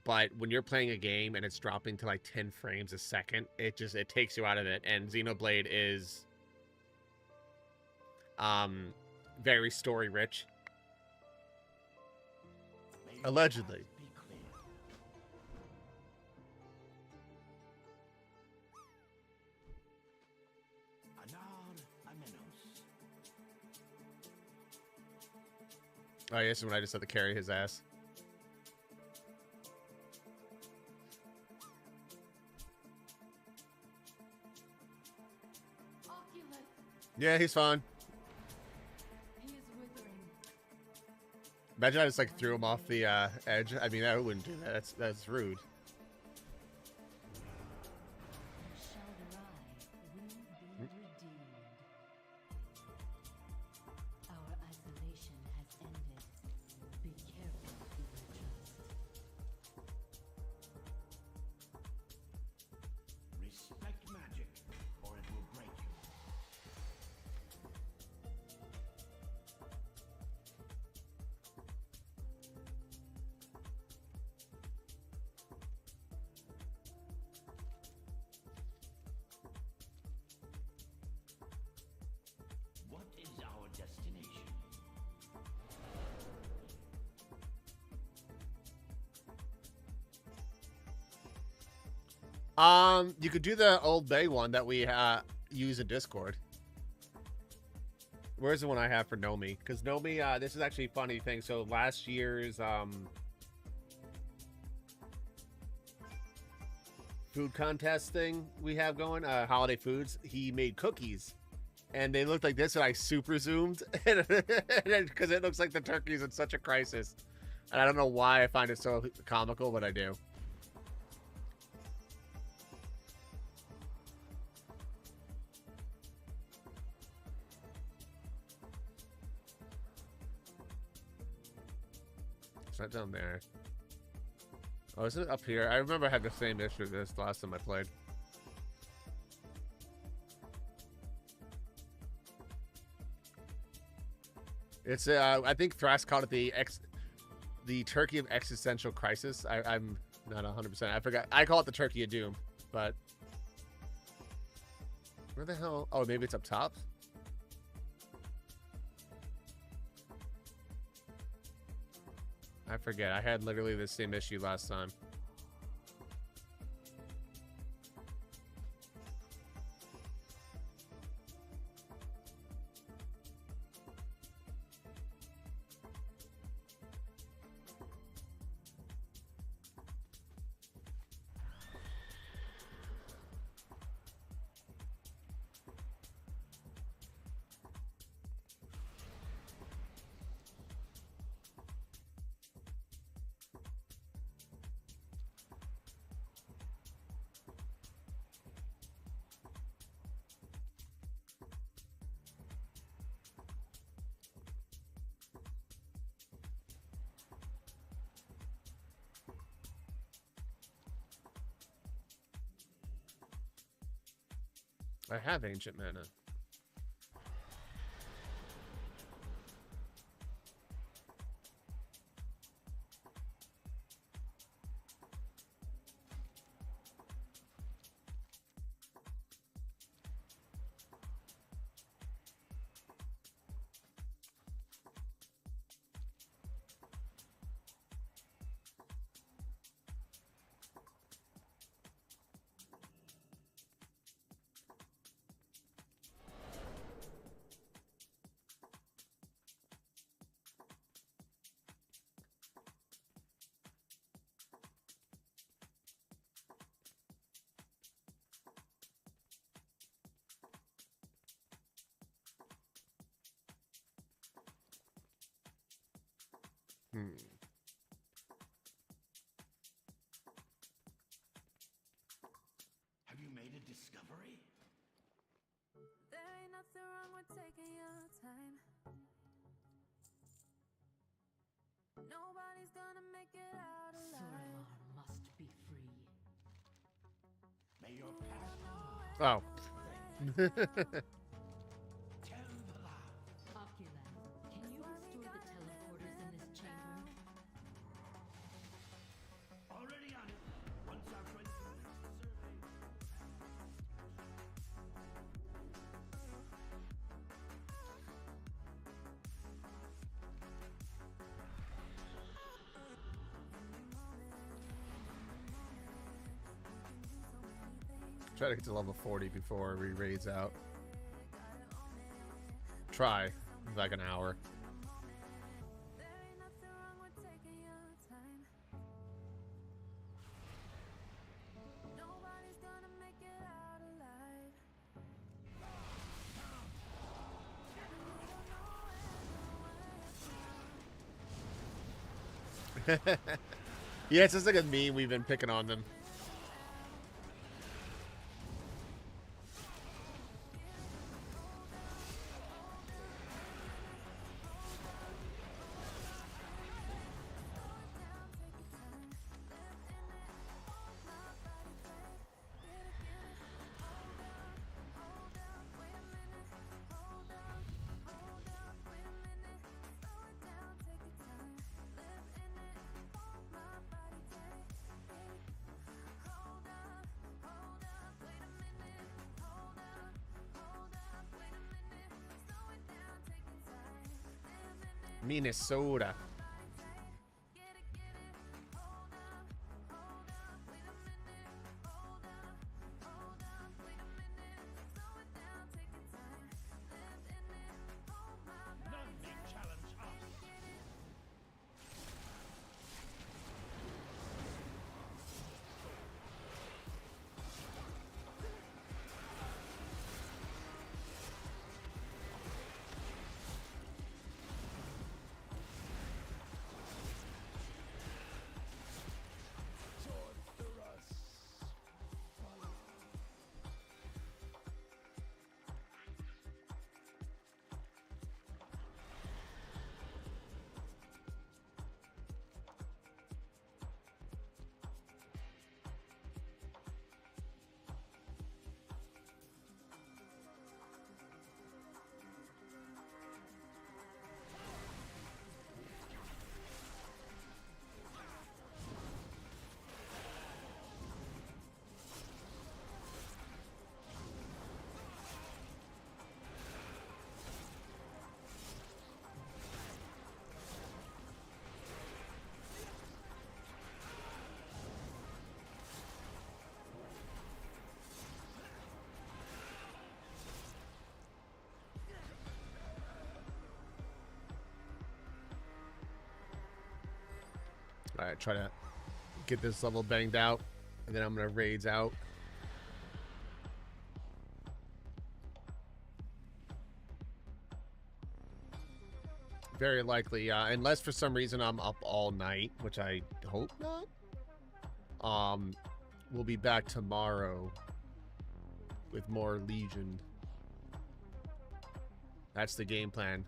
But when you're playing a game and it's dropping to like 10 frames a second, it takes you out of it. And Xenoblade is very story rich. Allegedly. Oh, yes, when I just had to carry his ass. Oculus. Yeah, he's fine. He is withering. Imagine I just like threw him off the edge. I mean, I wouldn't do that. That's rude. Our isolation has ended. Be careful who you trust. Respect magic, or it will break you. What is our destination? You could do the Old Bay one that we use in Discord. Where's the one I have for Nomi? Because Nomi, this is actually a funny thing. So last year's food contest thing we have going, holiday foods, he made cookies. And they looked like this, and I super zoomed. Because it looks like the turkey's in such a crisis. And I don't know why I find it so comical, but I do. It's not down there. Oh, is it up here? I remember I had the same issue this the last time I played. It's I think Thrash called it the Turkey of Existential Crisis. I'm not 100%. I forgot. I call it the Turkey of Doom, but where the hell? Oh, maybe it's up top. I forget. I had literally the same issue last time. I have ancient mana. Have you made a discovery? There ain't nothing wrong with taking your time. Nobody's gonna make it out alive. Suramar must be free. May your past Oh. tell the lie. Oculan, can you restore the teleporters in this chamber? Already on it. Once our friends complete the survey. Try to get to level 40 before we raids out. Try. Like an hour. There ain't nothing wrong with taking your time. Nobody's gonna make it out alive. Yeah, it's just like a meme. We've been picking on them. Minnesota. None may challenge us. Alright, try to get this level banged out. And then I'm gonna raids out. Very likely, unless for some reason I'm up all night, which I hope not. We'll be back tomorrow with more Legion. That's the game plan.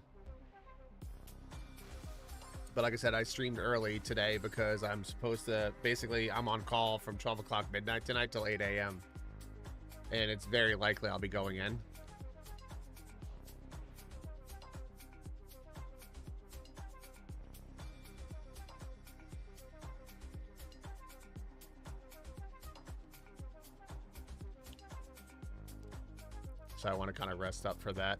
But like I said, I streamed early today because I'm supposed to, basically, I'm on call from 12 o'clock midnight tonight till 8 a.m. And it's very likely I'll be going in. So I want to kind of rest up for that.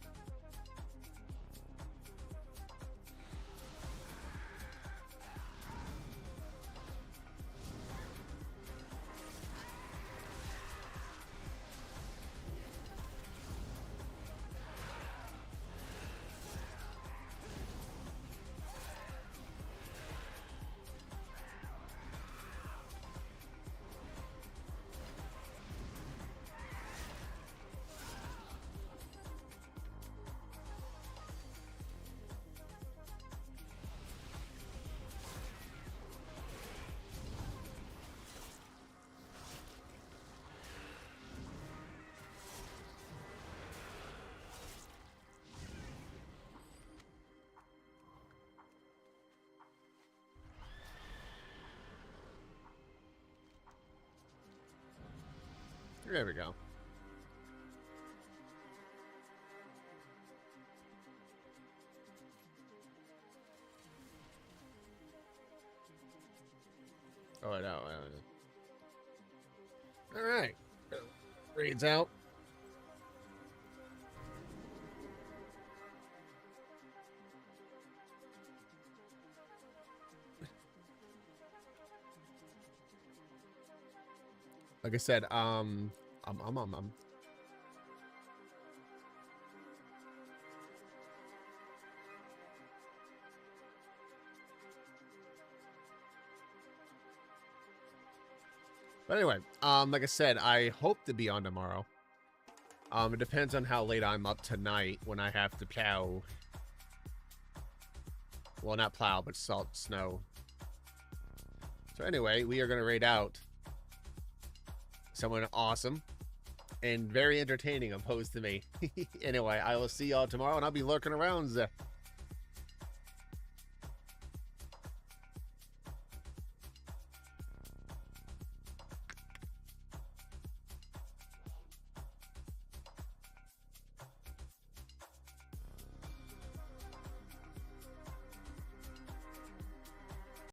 There we go. Oh, I know. All right. Raids out. Like I said, But anyway, like I said, I hope to be on tomorrow. It depends on how late I'm up tonight when I have to plow. Well, not plow, but salt snow. So anyway, we are going to raid out someone awesome and very entertaining opposed to me. Anyway, I will see y'all tomorrow, and I'll be lurking around.